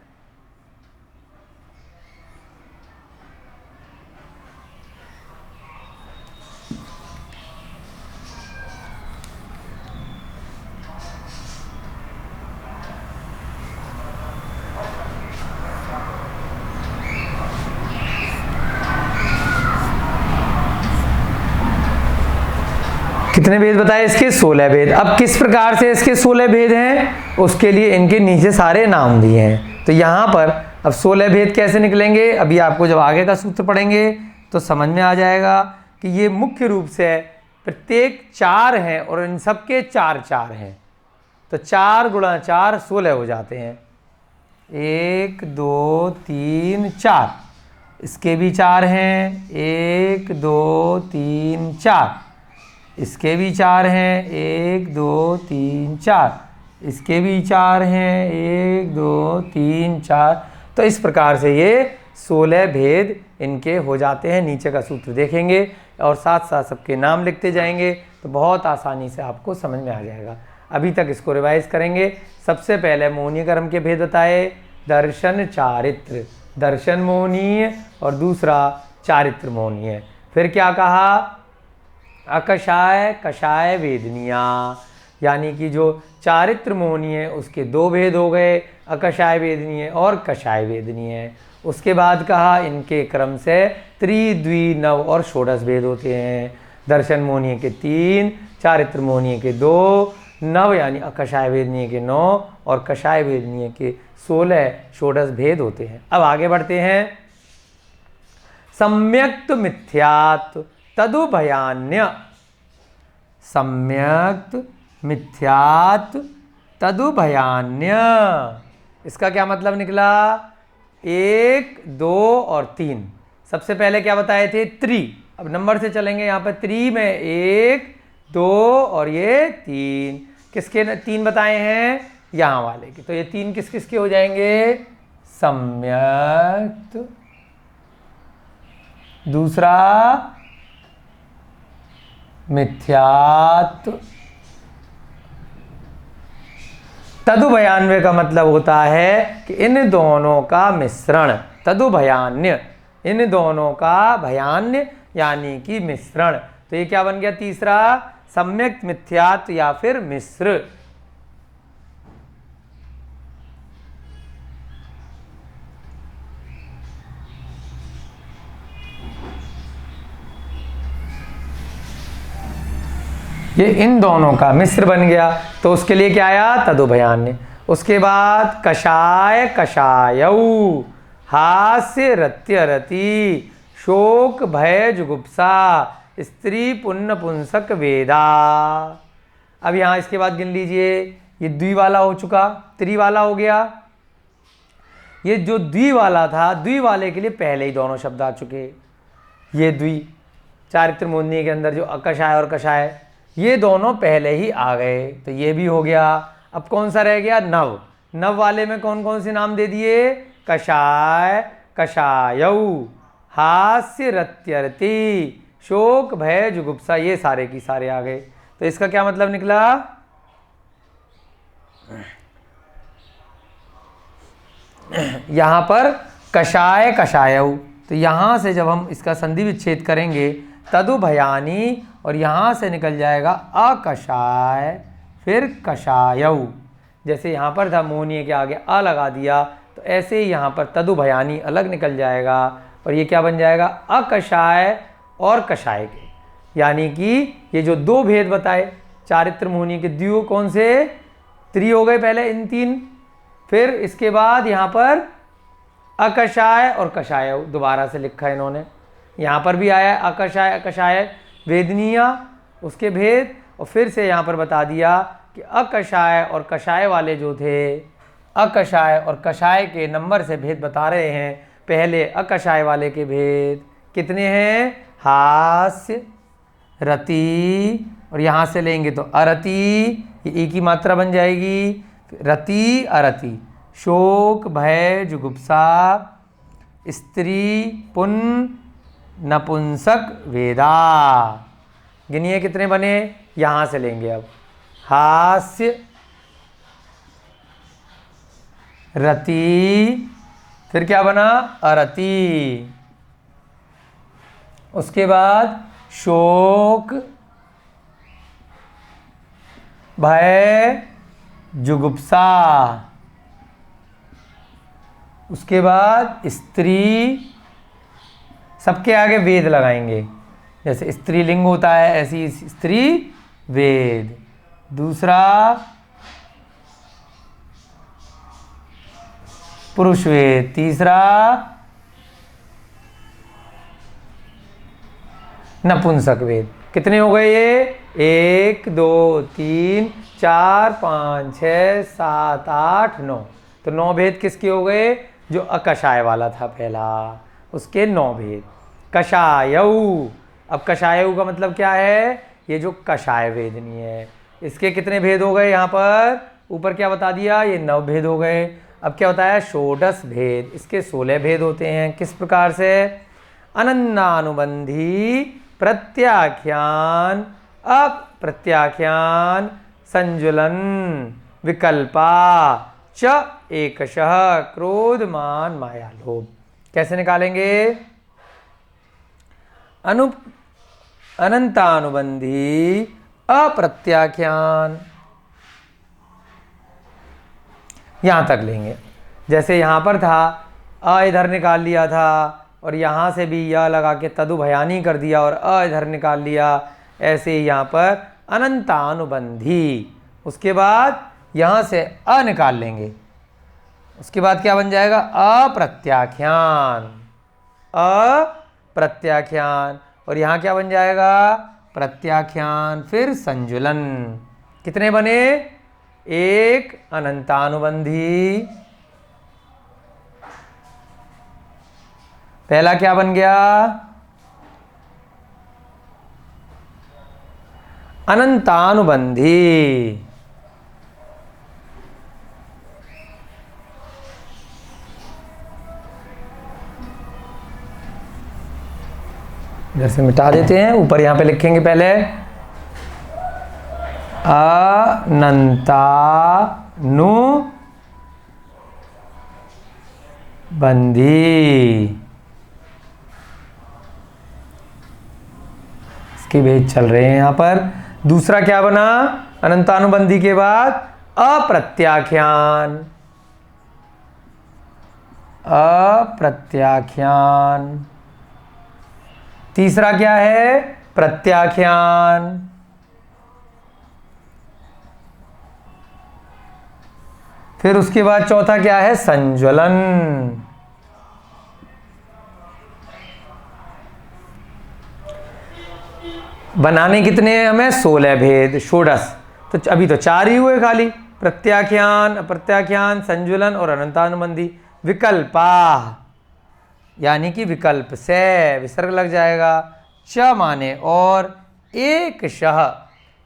कितने भेद बताए इसके, 16 भेद। अब किस प्रकार से इसके 16 भेद हैं, उसके लिए इनके नीचे सारे नाम दिए हैं। तो यहां पर अब 16 भेद कैसे निकलेंगे, अभी आपको जब आगे का सूत्र पढ़ेंगे तो समझ में आ जाएगा कि ये मुख्य रूप से प्रत्येक 4 हैं और इन सबके 4 4 हैं। तो 4 गुणा 4 16 हो जाते हैं। 1 2 3 4, इसके भी 4 हैं, 1 2 3 4, इसके भी 4 हैं, 1 2 3 4, इसके भी 4 हैं, 1 2 3 4। तो इस प्रकार से ये 16 भेद इनके हो जाते हैं। नीचे का सूत्र देखेंगे और साथ साथ सबके नाम लिखते जाएंगे तो बहुत आसानी से आपको समझ में आ जाएगा। अभी तक इसको रिवाइज करेंगे। सबसे पहले मोहनीय कर्म के भेद बताए, दर्शन चारित्र, दर्शन मोहनीय और दूसरा चारित्र मोहनीय। फिर क्या कहा, अकषाय कषाय वेदनीया, यानी कि जो चारित्र मोहनीय है उसके 2 भेद हो गए, अकषाय वेदनीय और कषाय वेदनीय। उसके बाद कहा इनके क्रम से त्रि द्वि नव और षोडश भेद होते हैं। दर्शन मोहनीय के 3, चारित्र मोहनीय के 2, नव यानी अकषाय वेदनीय के 9 और कषाय वेदनीय के 16 षोडश भेद होते हैं। अब आगे बढ़ते हैं। सम्यक्त मिथ्यात्व तदुभयान्य, सम्यक्त मिथ्यात्व तदुभयान्य, इसका क्या मतलब निकला, 1 2 और 3। सबसे पहले क्या बताए थे, त्रि। अब नंबर से चलेंगे, यहाँ पर त्रि में 1 2 और ये 3। किसके 3 बताए हैं, यहाँ वाले के। तो ये 3 किस किस के हो जाएंगे, सम्यक्त, दूसरा मिथ्यात्व, तदुभयान्वय का मतलब होता है कि इन दोनों का मिश्रण, तदुभयान्य, इन दोनों का भयान्य यानी कि मिश्रण। तो ये क्या बन गया, तीसरा सम्यक मिथ्यात्व या फिर मिश्र। ये इन दोनों का मिश्र बन गया। तो उसके लिए क्या आया, तदुभयान्य। उसके बाद कषाय कषायऊ, हास्य रत्य रति, शोक भय जुगुप्सा स्त्री पुण्य पुंसक वेदा। अब यहाँ इसके बाद गिन लीजिए, ये द्वि वाला हो चुका, त्रि वाला हो गया। ये जो द्वि वाला था, द्वि वाले के लिए पहले ही दोनों शब्द आ चुके। ये द्वि चारित्र मोहिनी के अंदर जो अकषाय और कषाय, ये दोनों पहले ही आ गए, तो ये भी हो गया। अब कौन सा रह गया? नव। नव वाले में कौन कौन से नाम दे दिए? कषाय, कषायऊ, हास्य रत्यरति, शोक भय जुगुप्सा, ये सारे की सारे आ गए। तो इसका क्या मतलब निकला? यहां पर कषाय कषायऊ, तो यहां से जब हम इसका संधि विच्छेद करेंगे तदु भयानी, और यहां से निकल जाएगा अकषाय फिर कषायऊ। जैसे यहां पर था मोहनीय के आगे अ लगा दिया, तो ऐसे ही यहां पर तदु भयानी अलग निकल जाएगा, और ये क्या बन जाएगा? अकषाय और कषाय के। यानी कि ये जो दो भेद बताए चारित्र मोहनीय के, द्वियो कौन से? त्रि हो गए पहले इन तीन, फिर इसके बाद यहाँ पर अकषाय और कषाय दोबारा से लिखा है इन्होंने। यहाँ पर भी आया अकषाय अकषाय वेदनीय, उसके भेद, और फिर से यहाँ पर बता दिया कि अकषाय और कषाय वाले जो थे, अकषाय और कषाय के नंबर से भेद बता रहे हैं। पहले अकषाय वाले के भेद कितने हैं? हास्य, रति, और यहाँ से लेंगे तो अरति, ये ई की मात्रा बन जाएगी, रति अरति, शोक भय जुगुप्सा स्त्री पुन नपुंसक वेदा। गिनिए कितने बने? यहाँ से लेंगे अब, हास्य, रति, फिर क्या बना? अरति, उसके बाद शोक भय जुगुप्सा, उसके बाद स्त्री, सबके आगे वेद लगाएंगे, जैसे स्त्रीलिंग होता है ऐसी स्त्री वेद। दूसरा पुरुष वेद, तीसरा नपुंसक वेद। कितने हो गए ये? 1 2 3 4 5 6 7 8 9। तो 9 भेद किसके हो गए? जो अकषाय वाला था पहला, उसके 9 भेद। कषायऊ, अब कषायऊ का मतलब क्या है? ये जो कषाय वेदनी है, इसके कितने भेद हो गए? यहाँ पर ऊपर क्या बता दिया? ये 9 भेद हो गए। अब क्या होता है? षोडश भेद, इसके 16 भेद होते हैं। किस प्रकार से? अनन्नानुबंधी, प्रत्याख्यान, अप्रत्याख्यान, संजुलन, विकल्पा च एकशः, क्रोध मान माया लोभ। कैसे निकालेंगे? अनंतानुबंधी, अप्रत्याख्यान, यहां तक लेंगे। जैसे यहां पर था अ इधर निकाल लिया था, और यहाँ से भी यह लगा के तदु भयानी कर दिया और अ इधर निकाल लिया। ऐसे ही यहाँ पर अनंतानुबंधी, उसके बाद यहाँ से अ निकाल लेंगे, उसके बाद क्या बन जाएगा? अप्रत्याख्यान, अप्रत्याख्यान, और यहाँ क्या बन जाएगा? प्रत्याख्यान, फिर संजुलन। कितने बने? 1 अनंतानुबंधी, पहला क्या बन गया? अनंतानुबंधी, इधर से मिटा देते हैं, ऊपर यहां पे लिखेंगे पहले अनंतानुबंधी, के भेद चल रहे हैं यहाँ पर। दूसरा क्या बना? अनंतानुबंधी के बाद अप्रत्याख्यान, अप्रत्याख्यान। तीसरा क्या है? प्रत्याख्यान। फिर उसके बाद चौथा क्या है? संज्वलन। बनाने कितने हैं हमें? 16 भेद, षोडश। तो अभी तो 4 ही हुए खाली, प्रत्याख्यान, अप्रत्याख्यान, संजुलन और अनंतानुबंधी। विकल्पा यानी कि विकल्प से विसर्ग लग जाएगा। च माने और, एक शह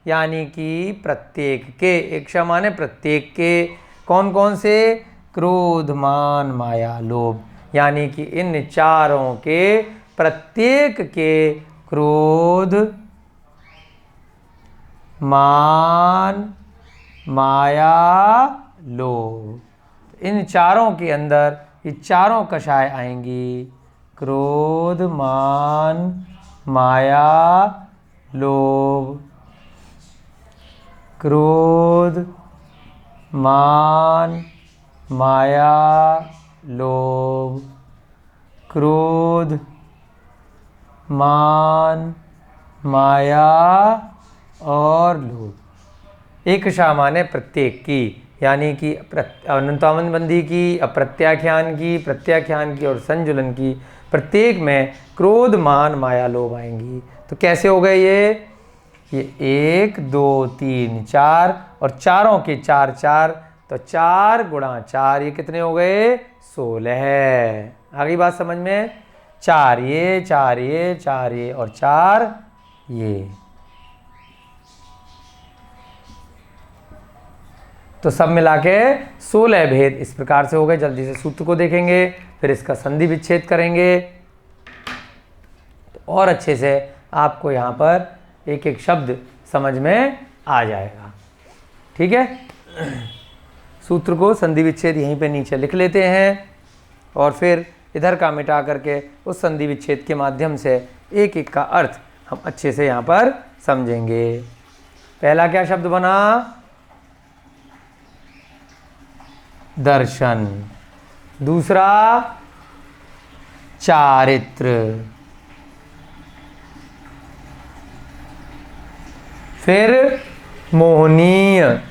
यानी कि प्रत्येक के, एक शह माने प्रत्येक के। कौन कौन से? क्रोध, मान, माया, लोभ, यानी कि इन चारों के प्रत्येक के क्रोध, मान, माया, लोभ, इन चारों के अंदर ये चारों कषाय आएंगी। क्रोध, मान, माया, लोभ। क्रोध, मान, माया, लोभ। क्रोध, मान, माया और लोभ। एक शा माने प्रत्येक की, यानी कि अनंतानुबंधी की, अप्रत्याख्यान की, प्रत्याख्यान की और संजुलन की। प्रत्येक में क्रोध, मान, माया, लोभ आएंगी। तो कैसे हो गए ये 1 2 3 4 और चारों के 4 4, तो 4 गुणा 4 ये कितने हो गए? 16। आ गई बात समझ में? 4 ये, 4 ये, 4 ये और 4 ये। तो सब मिला के 16 भेद इस प्रकार से हो गए। जल्दी से सूत्र को देखेंगे, फिर इसका संधि विच्छेद करेंगे, तो और अच्छे से आपको यहाँ पर एक एक शब्द समझ में आ जाएगा। ठीक है, सूत्र को संधि विच्छेद यहीं पे नीचे लिख लेते हैं और फिर इधर का मिटा करके उस संधि विच्छेद के माध्यम से एक एक का अर्थ हम अच्छे से यहाँ पर समझेंगे। पहला क्या शब्द बना? दर्शन। दूसरा चारित्र। फिर मोहनीय।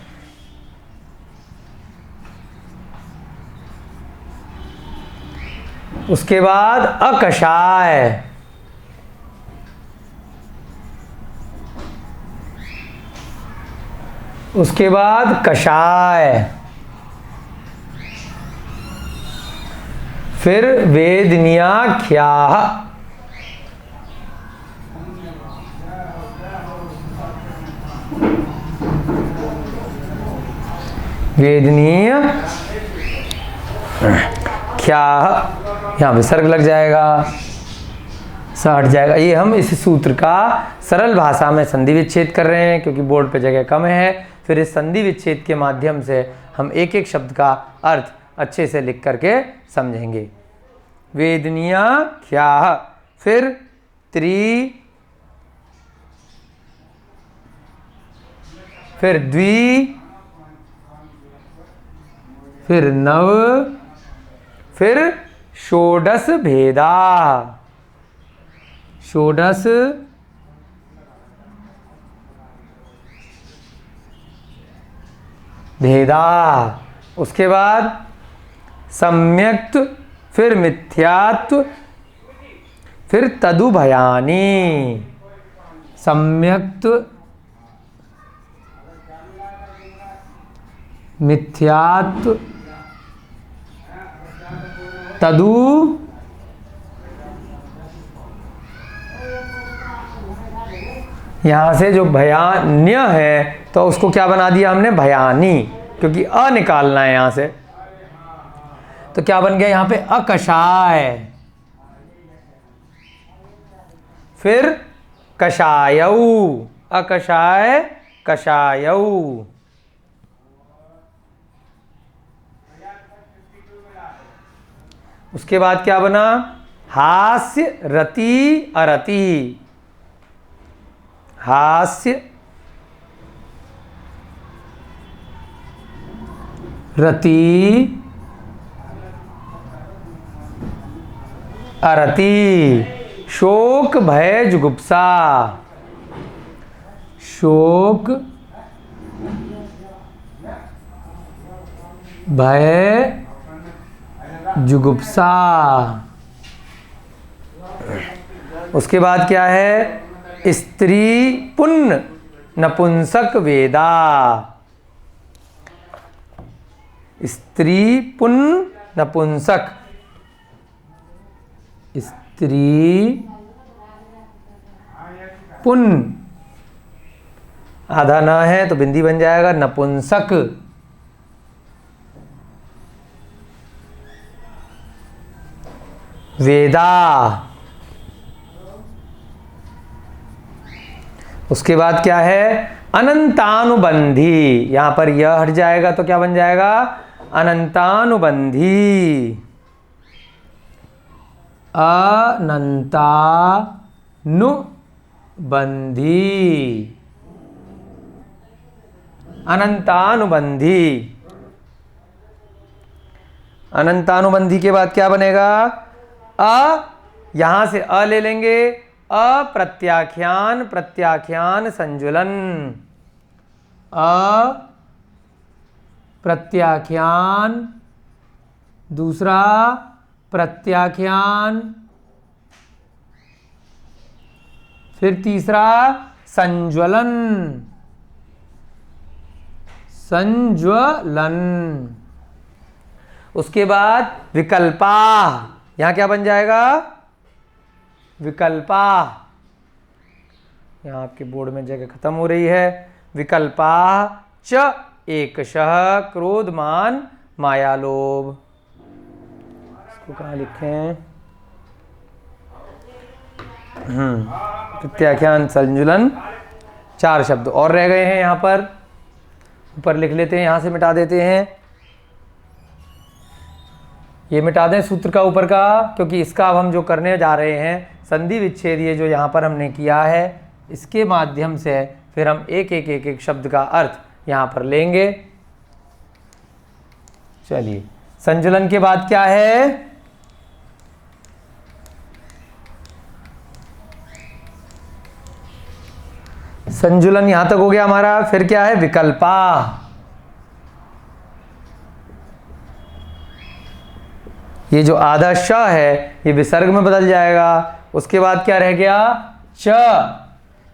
उसके बाद अकषाय। उसके बाद कषाय। फिर वेदनीयाख्याः। वेदनीय ख्याः, यहाँ विसर्ग लग जाएगा, स हट जाएगा। ये हम इस सूत्र का सरल भाषा में संधि विच्छेद कर रहे हैं क्योंकि बोर्ड पे जगह कम है। फिर इस संधि विच्छेद के माध्यम से हम एक एक शब्द का अर्थ अच्छे से लिख करके समझेंगे। वेदनीयाख्याः, फिर त्रि, फिर द्वि, फिर नव, फिर षोडश भेदा। षोडश भेदा। उसके बाद सम्यक्त, फिर मिथ्यात्व, फिर तदुभयानी। सम्यक्त, मिथ्यात्व, तदु, यहां से जो भयान्य है तो उसको क्या बना दिया हमने? भयानी, क्योंकि अ निकालना है यहां से। तो क्या बन गया यहां पे? अकषाय। फिर कषायऊ। अकषाय, कषायऊ। उसके बाद क्या बना? हास्य, रति, अरति। हास्य, रति, अरति। शोक, भय, जुगुप्सा। शोक, भय, जुगुप्सा। उसके बाद क्या है? स्त्री पुन्न नपुंसक वेदा। स्त्री पुन्न नपुंसक, स्त्री पुन्न आधा न है तो बिंदी बन जाएगा, नपुंसक वेदा। उसके बाद क्या है, अनंतानुबंधी। यहां पर यह हट जाएगा तो क्या बन जाएगा, अनंतानुबंधी। अनंतानुबंधी, अनंतानुबंधी। अनंतानुबंधी के बाद क्या बनेगा, यहां से ले लेंगे, अप्रत्याख्यान प्रत्याख्यान संजुलन। अप्रत्याख्यान, दूसरा प्रत्याख्यान, फिर तीसरा संज्वलन, संज्वलन। उसके बाद विकल्पा, यहां क्या बन जाएगा, विकल्पा। यहां आपके बोर्ड में जगह खत्म हो रही है। विकल्पा च एकशः क्रोधमान मायालोभ। इसको कहाँ लिखें, प्रत्याख्यान संजुलन, 4 शब्द और रह गए हैं। यहां पर ऊपर लिख लेते हैं, यहां से मिटा देते हैं, ये मिटा दें सूत्र का ऊपर का, क्योंकि इसका अब हम जो करने जा रहे हैं संधि विच्छेद, ये जो यहाँ पर हमने किया है, इसके माध्यम से फिर हम एक शब्द का अर्थ यहाँ पर लेंगे। चलिए, संजुलन के बाद क्या है, संजुलन यहां तक हो गया हमारा। फिर क्या है, विकल्पा। ये जो आधा श है ये विसर्ग में बदल जाएगा। उसके बाद क्या रह गया, च।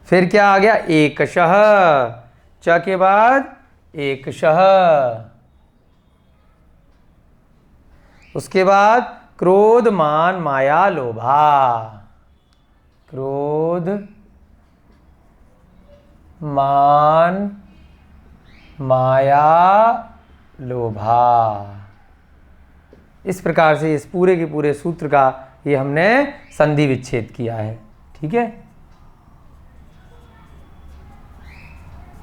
फिर क्या आ गया, एकशः। च के बाद एकशः। उसके बाद क्रोध मान माया लोभा। क्रोध मान माया लोभा। इस प्रकार से इस पूरे के पूरे सूत्र का ये हमने संधि विच्छेद किया है। ठीक है,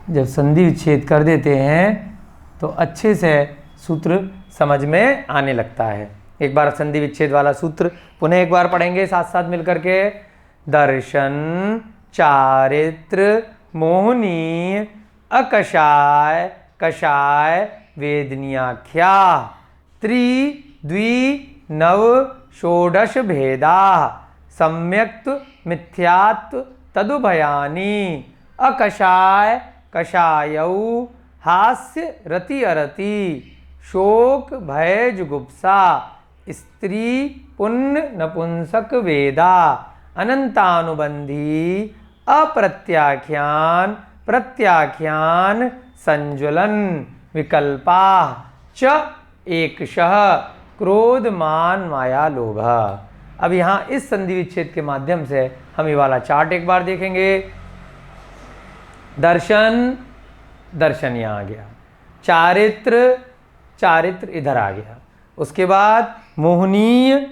जब संधि विच्छेद कर देते हैं तो अच्छे से सूत्र समझ में आने लगता है। एक बार संधि विच्छेद वाला सूत्र पुनः एक बार पढ़ेंगे साथ साथ मिलकर के। दर्शन चारित्र मोहनी अकषाय कषाय वेदनीयाख्या त्रि द्वि नव षोडश भेदा सम्यक्त मिथ्यात्व तदुभयानी अकषाय कषायौ हास्य रति अरति शोक भय जुगुप्सा स्त्री पुण्य नपुंसक वेदा अनंतानुबंधी अप्रत्याख्यान प्रत्याख्यान संज्वलन विकल्पा च एकशः क्रोध मान माया लोभ। अब यहाँ इस संधि विच्छेद के माध्यम से हम ये वाला चार्ट एक बार देखेंगे। दर्शन, दर्शन यहाँ आ गया, चारित्र, चारित्र इधर आ गया। उसके बाद मोहनीय,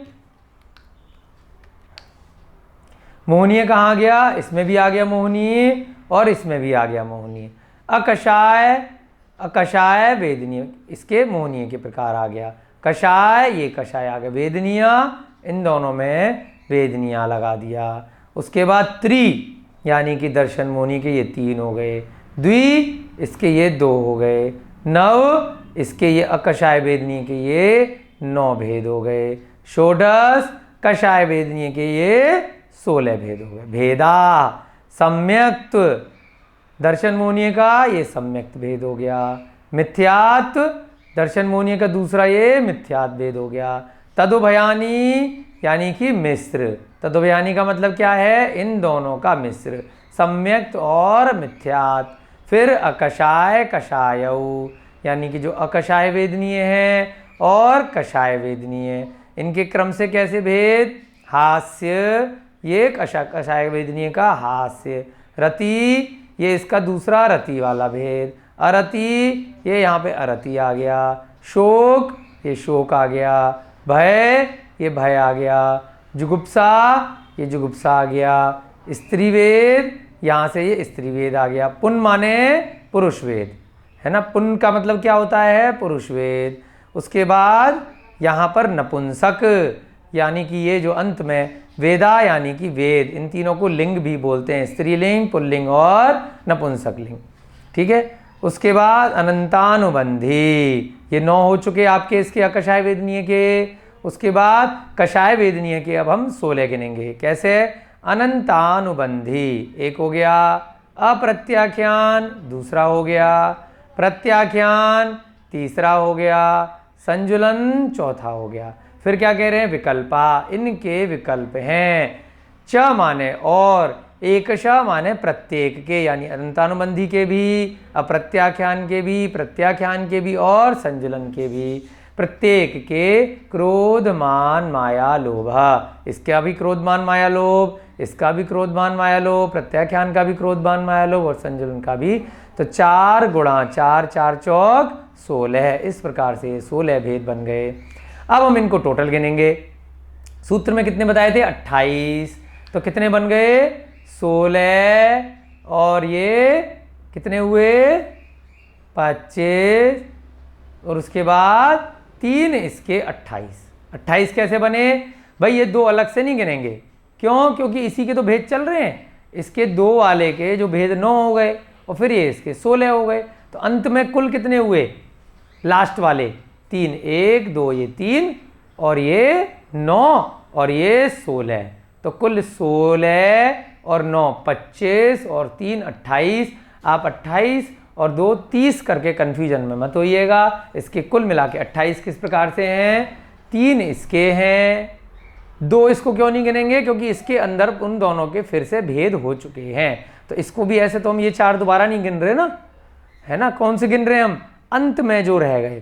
मोहनीय कहाँ गया, इसमें भी आ गया मोहनीय और इसमें भी आ गया मोहनीय। अकषाय, अकषाय वेदनीय, इसके मोहनीय के प्रकार आ गया। कषाय, ये कषाय आ गया। वेदनीय, इन दोनों में वेदनीय लगा दिया। उसके बाद त्रि यानी कि दर्शन मोहनी के ये 3 हो गए। द्वि, इसके ये 2 हो गए। नव, इसके ये अकषाय वेदनीय के ये 9 भेद हो गए। षोडश, कषाय वेदनीय के ये 16 भेद हो गए। भेदा, सम्यक्त, दर्शन मोहनीय का ये सम्यक्त भेद हो गया। मिथ्यात्व, दर्शन मोहनीय का दूसरा ये मिथ्यात भेद हो गया। तदुभयानी यानी कि मिश्र, तदुभयानी का मतलब क्या है, इन दोनों का मिश्र। सम्यक्त और मिथ्यात। फिर अकषाय कषायऊ, यानी कि जो अकषाय वेदनीय है और कषाय वेदनीय, इनके क्रम से कैसे भेद? हास्य, ये कषाय वेदनीय का हास्य। रति, ये इसका दूसरा रति वाला भेद। अरति, ये यहाँ पे अरति आ गया। शोक, ये शोक आ गया। भय, ये भय आ गया। जुगुप्सा, ये जुगुप्सा आ गया। स्त्रीवेद, यहाँ से ये स्त्रीवेद आ गया। पुन माने पुरुष वेद, है ना। पुन का मतलब क्या होता है? पुरुष वेद। उसके बाद यहाँ पर नपुंसक, यानी कि ये जो अंत में वेदा यानी कि वेद, इन तीनों को लिंग भी बोलते हैं, स्त्रीलिंग, पुल्लिंग और नपुंसक लिंग। ठीक है। उसके बाद अनंतानुबंधी, ये 9 हो चुके आपके इसके अकषाय वेदनीय के। उसके बाद कषाय वेदनीय के अब हम 16 गिनेंगे। कैसे? अनंतानुबंधी एक हो गया, अप्रत्याख्यान दूसरा हो गया, प्रत्याख्यान तीसरा हो गया, संजुलन चौथा हो गया। फिर क्या कह रहे हैं? विकल्पा, इनके विकल्प हैं। च माने और, एकश माने प्रत्येक के, यानी अनंतानुबंधी के भी, अप्रत्याख्यान के भी, प्रत्याख्यान के भी और संजुलन के भी। प्रत्येक के क्रोध मान माया लोभ, इसका भी क्रोध मान माया लोभ, इसका भी क्रोध मान माया लोभ, प्रत्याख्यान का भी क्रोध मान माया लोभ और संजुलन का भी। तो 4 गुणा 4, 4 चौक 16, इस प्रकार से 16 भेद बन गए। अब हम इनको टोटल गिनेंगे। सूत्र में कितने बताए थे? 28, तो कितने बन गए? 16, और ये कितने हुए? 25, और उसके बाद 3 इसके 28। 28 कैसे बने भाई? ये 2 अलग से नहीं गिनेंगे। क्यों? क्योंकि इसी के तो भेद चल रहे हैं। इसके 2 वाले के जो भेद 9 हो गए और फिर ये इसके 16 हो गए, तो अंत में कुल कितने हुए? लास्ट वाले 3, 1 2, ये 3 और ये 9 और ये 16, तो कुल 16 और 9 25 और 3 28। आप 28 और 2 30 करके कन्फ्यूजन में मत होइएगा। इसके कुल मिला के 28 किस प्रकार से हैं? 3 इसके हैं, 2 इसको क्यों नहीं गिनेंगे? क्योंकि इसके अंदर उन दोनों के फिर से भेद हो चुके हैं। तो इसको भी ऐसे तो हम ये 4 दोबारा नहीं गिन रहे ना, है ना। कौन से गिन रहे हैं हम? अंत में जो रह गए,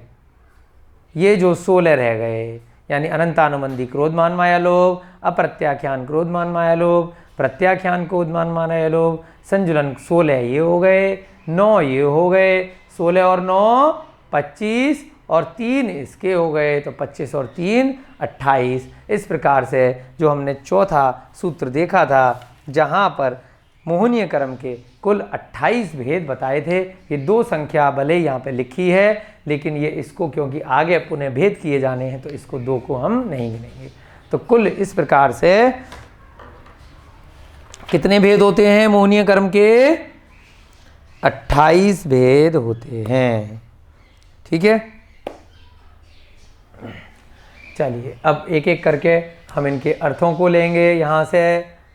ये जो 16 रह गए, यानी अनंतानुबंधी क्रोधमान माया लोभ, अप्रत्याख्यान क्रोधमान माया लोभ, प्रत्याख्यान क्रोधमान माया लोभ, संजुलन 16 ये हो गए, 9 ये हो गए, 16 और 9 25 और 3 इसके हो गए, तो 25 और 3 28। इस प्रकार से जो हमने चौथा सूत्र देखा था, जहाँ पर मोहनीय कर्म के कुल 28 भेद बताए थे। ये 2 संख्या भले यहाँ पे लिखी है, लेकिन ये इसको क्योंकि आगे पुनः भेद किए जाने हैं, तो इसको 2 को हम नहीं गिनेंगे। तो कुल इस प्रकार से कितने भेद होते हैं मोहनीय कर्म के? 28 भेद होते हैं। ठीक है, चलिए अब एक एक करके हम इनके अर्थों को लेंगे। यहाँ से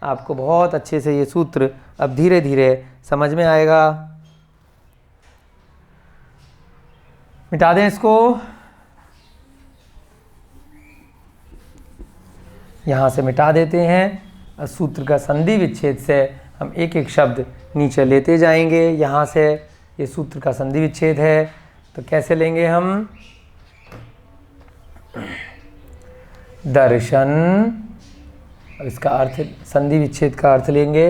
आपको बहुत अच्छे से ये सूत्र अब धीरे धीरे समझ में आएगा। मिटा दें इसको, यहाँ से मिटा देते हैं। सूत्र का संधि विच्छेद से हम एक एक शब्द नीचे लेते जाएंगे। यहाँ से ये सूत्र का संधि विच्छेद है, तो कैसे लेंगे हम? दर्शन, अब इसका अर्थ, संधि विच्छेद का अर्थ लेंगे।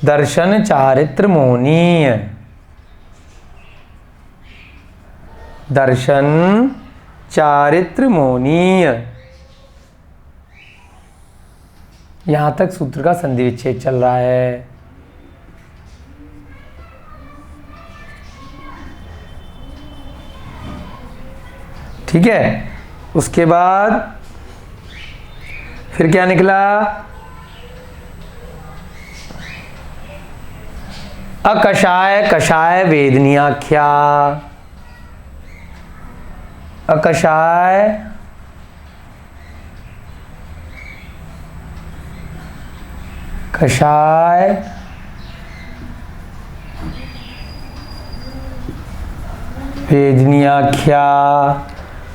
दर्शन चारित्र मोहनीय, दर्शन चारित्र मोहनीय। यहां तक सूत्र का संधि विच्छेद चल रहा है। ठीक है, उसके बाद फिर क्या निकला? अकषाय कषाय वेदनीयाख्या, अकषाय कषाय वेदनीयाख्या।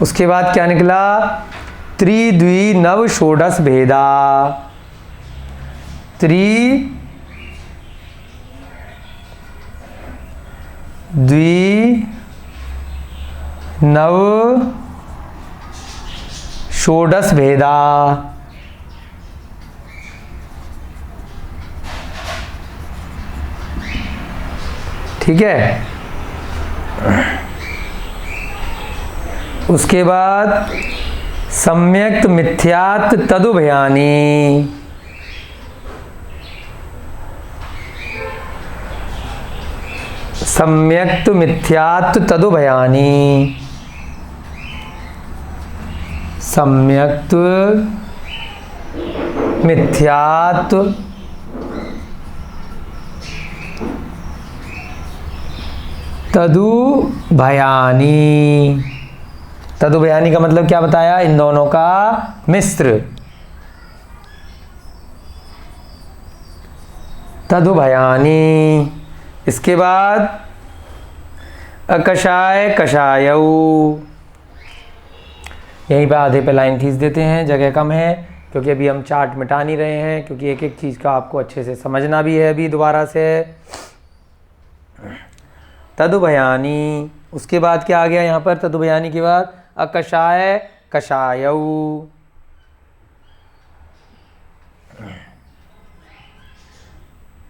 उसके बाद क्या निकला? त्रिद्वि नव षोडश भेदा, द्वि नव षोडश भेदा। ठीक है। उसके बाद सम्यक्त मिथ्यात् तदुभयानि, सम्यक्त मिथ्यात् तदुभयानि, सम्यक्त मिथ्यात् तदुभयानि। तदुभयानि का मतलब क्या बताया? इन दोनों का मिश्र। तदुभयानि। इसके बाद अकषाय कषायौ। यहीं पे आधे पे लाइन खींच देते हैं, जगह कम है क्योंकि अभी हम चार्ट मिटा नहीं रहे हैं, क्योंकि एक एक चीज़ का आपको अच्छे से समझना भी है अभी दोबारा से। तदुभयानि। उसके बाद क्या आ गया यहाँ पर? तदुभयानि के बाद अकषाय कषायौ।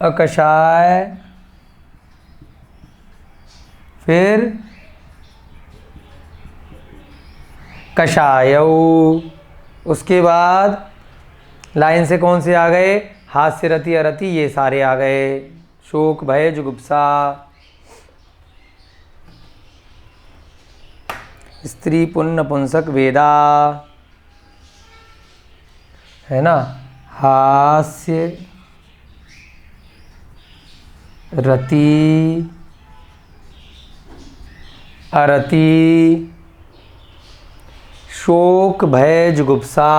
अकषाय, फिर कषायौ। उसके बाद लाइन से कौन से आ गए? हास्य रति अरति, ये सारे आ गए। शोक भय जुगुप्सा। स्त्री पुण्य पुंसक वेदा, है ना। हास्य रति अरति, शोक भय जुगुप्सा,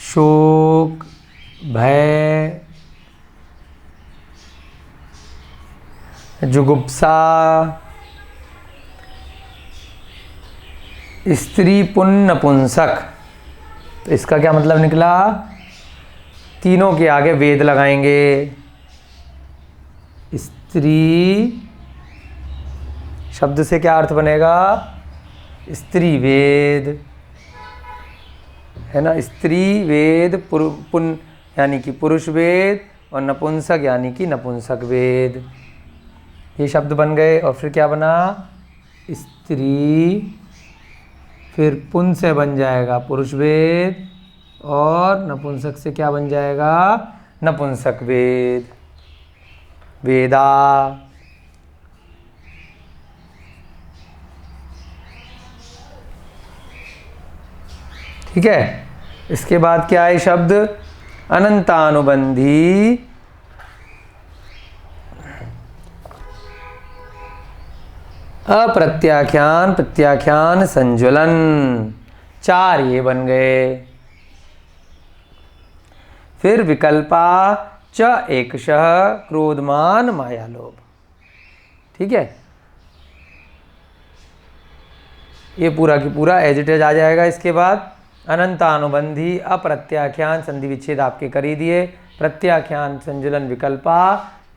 शोक भय जुगुप्सा, स्त्री पुण्य पुंसक। तो इसका क्या मतलब निकला? तीनों के आगे वेद लगाएंगे। स्त्री शब्द से क्या अर्थ बनेगा? स्त्री वेद, है ना। स्त्री वेद, पुन यानी कि पुरुष वेद, और नपुंसक यानी कि नपुंसक वेद। ये शब्द बन गए। और फिर क्या बना? स्त्री, फिर पुन से बन जाएगा पुरुष वेद, और नपुंसक से क्या बन जाएगा? नपुंसक वेद, वेदा। ठीक है। इसके बाद क्या है शब्द? अनंतानुबंधी, अप्रत्याख्यान, प्रत्याख्यान, संज्वलन। चार ये बन गए। फिर विकल्पा च एकशः क्रोधमान मायालोभ। ठीक है। ये पूरा की पूरा एज इट इज आ जाएगा। इसके बाद अनंतानुबंधी, अप्रत्याख्यान, संधि विच्छेद आपके कर ही दिए, प्रत्याख्यान, संज्वलन, विकल्पा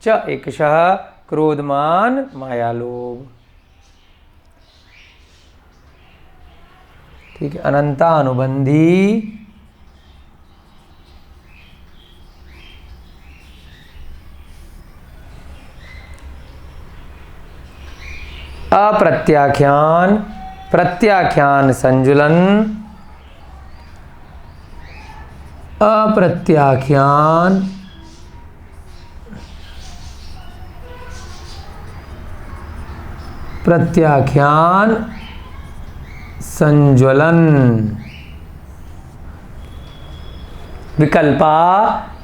च एकशः क्रोधमान मायालोभ। ठीक है। अनंतानुबंधी, अप्रत्याख्यान, प्रत्याख्यान, संजुलन, अप्रत्याख्यान, प्रत्याख्यान, संज्वलन, विकल्पा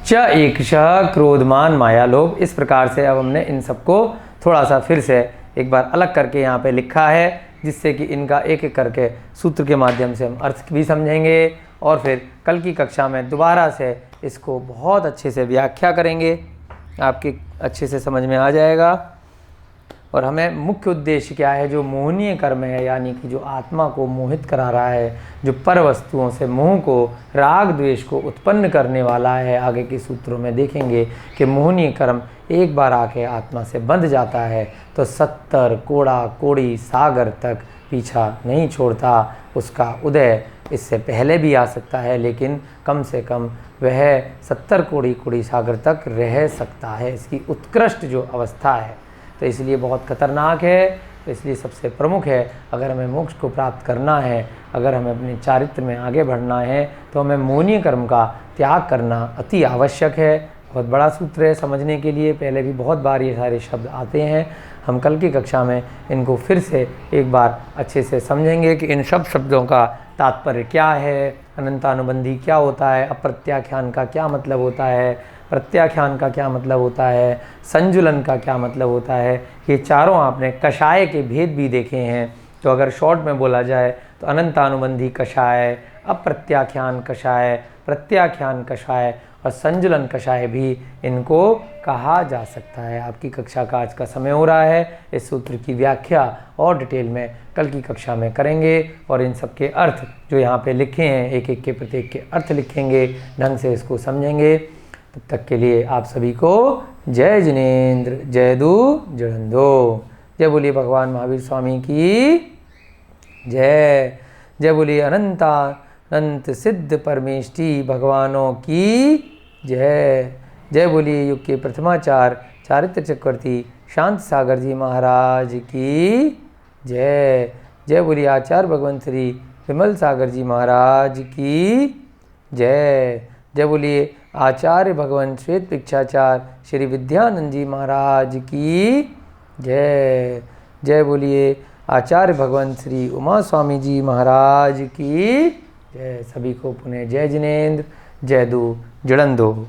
च एकशः क्रोधमान मायालोभ। इस प्रकार से अब हमने इन सबको थोड़ा सा फिर से एक बार अलग करके यहाँ पे लिखा है, जिससे कि इनका एक एक करके सूत्र के माध्यम से हम अर्थ भी समझेंगे, और फिर कल की कक्षा में दोबारा से इसको बहुत अच्छे से व्याख्या करेंगे, आपके अच्छे से समझ में आ जाएगा। और हमें मुख्य उद्देश्य क्या है, जो मोहनीय कर्म है, यानी कि जो आत्मा को मोहित करा रहा है, जो पर वस्तुओं से मोह को, राग द्वेष को उत्पन्न करने वाला है। आगे के सूत्रों में देखेंगे कि मोहनीय कर्म एक बार आके आत्मा से बंध जाता है तो 70 कोड़ा कोड़ी सागर तक पीछा नहीं छोड़ता। उसका उदय इससे पहले भी आ सकता है, लेकिन कम से कम वह 70 कोड़ी कोड़ी सागर तक रह सकता है। इसकी उत्कृष्ट जो अवस्था है, तो इसलिए बहुत खतरनाक है। तो इसलिए सबसे प्रमुख है, अगर हमें मोक्ष को प्राप्त करना है, अगर हमें अपने चारित्र में आगे बढ़ना है, तो हमें मोहनीय कर्म का त्याग करना अति आवश्यक है। बहुत बड़ा सूत्र है समझने के लिए, पहले भी बहुत बार ये सारे शब्द आते हैं। हम कल की कक्षा में इनको फिर से एक बार अच्छे से समझेंगे कि इन सब शब्दों का तात्पर्य क्या है, अनंतानुबंधी क्या होता है, अप्रत्याख्यान का क्या मतलब होता है, प्रत्याख्यान का क्या मतलब होता है, संजुलन का क्या मतलब होता है। ये चारों आपने कषाय के भेद भी देखे हैं। तो अगर शॉर्ट में बोला जाए तो अनंतानुबंधी कषाय, अप्रत्याख्यान कषाय, प्रत्याख्यान कषाय और संजुलन कषाय भी इनको कहा जा सकता है। आपकी कक्षा का आज का समय हो रहा है। इस सूत्र की व्याख्या और डिटेल में कल की कक्षा में करेंगे और इन सब के अर्थ जो यहाँ पे लिखे हैं, एक एक के प्रत्येक के अर्थ लिखेंगे, ढंग से इसको समझेंगे। तब तक के लिए आप सभी को जय जिनेन्द्र, जय दू जड़ंदो। जय बोलिए भगवान महावीर स्वामी की जय। जय बोलिए अनंत सिद्ध परमेष्टि भगवानों की जय। जय बोलिए युग के प्रथमाचार्य चारित्र चक्रवर्ती शांत सागर जी महाराज की जय। जय बोलिए आचार्य भगवंत श्री विमल सागर जी महाराज की जय। जय बोलिए आचार्य भगवंत श्वेत भिक्षाचार्य श्री विद्यानंद जी महाराज की जय। जय बोलिए आचार्य भगवंत श्री उमा स्वामी जी महाराज की जय। सभी को पुनः जय जिनेन्द्र, जय दू जड़ंदो।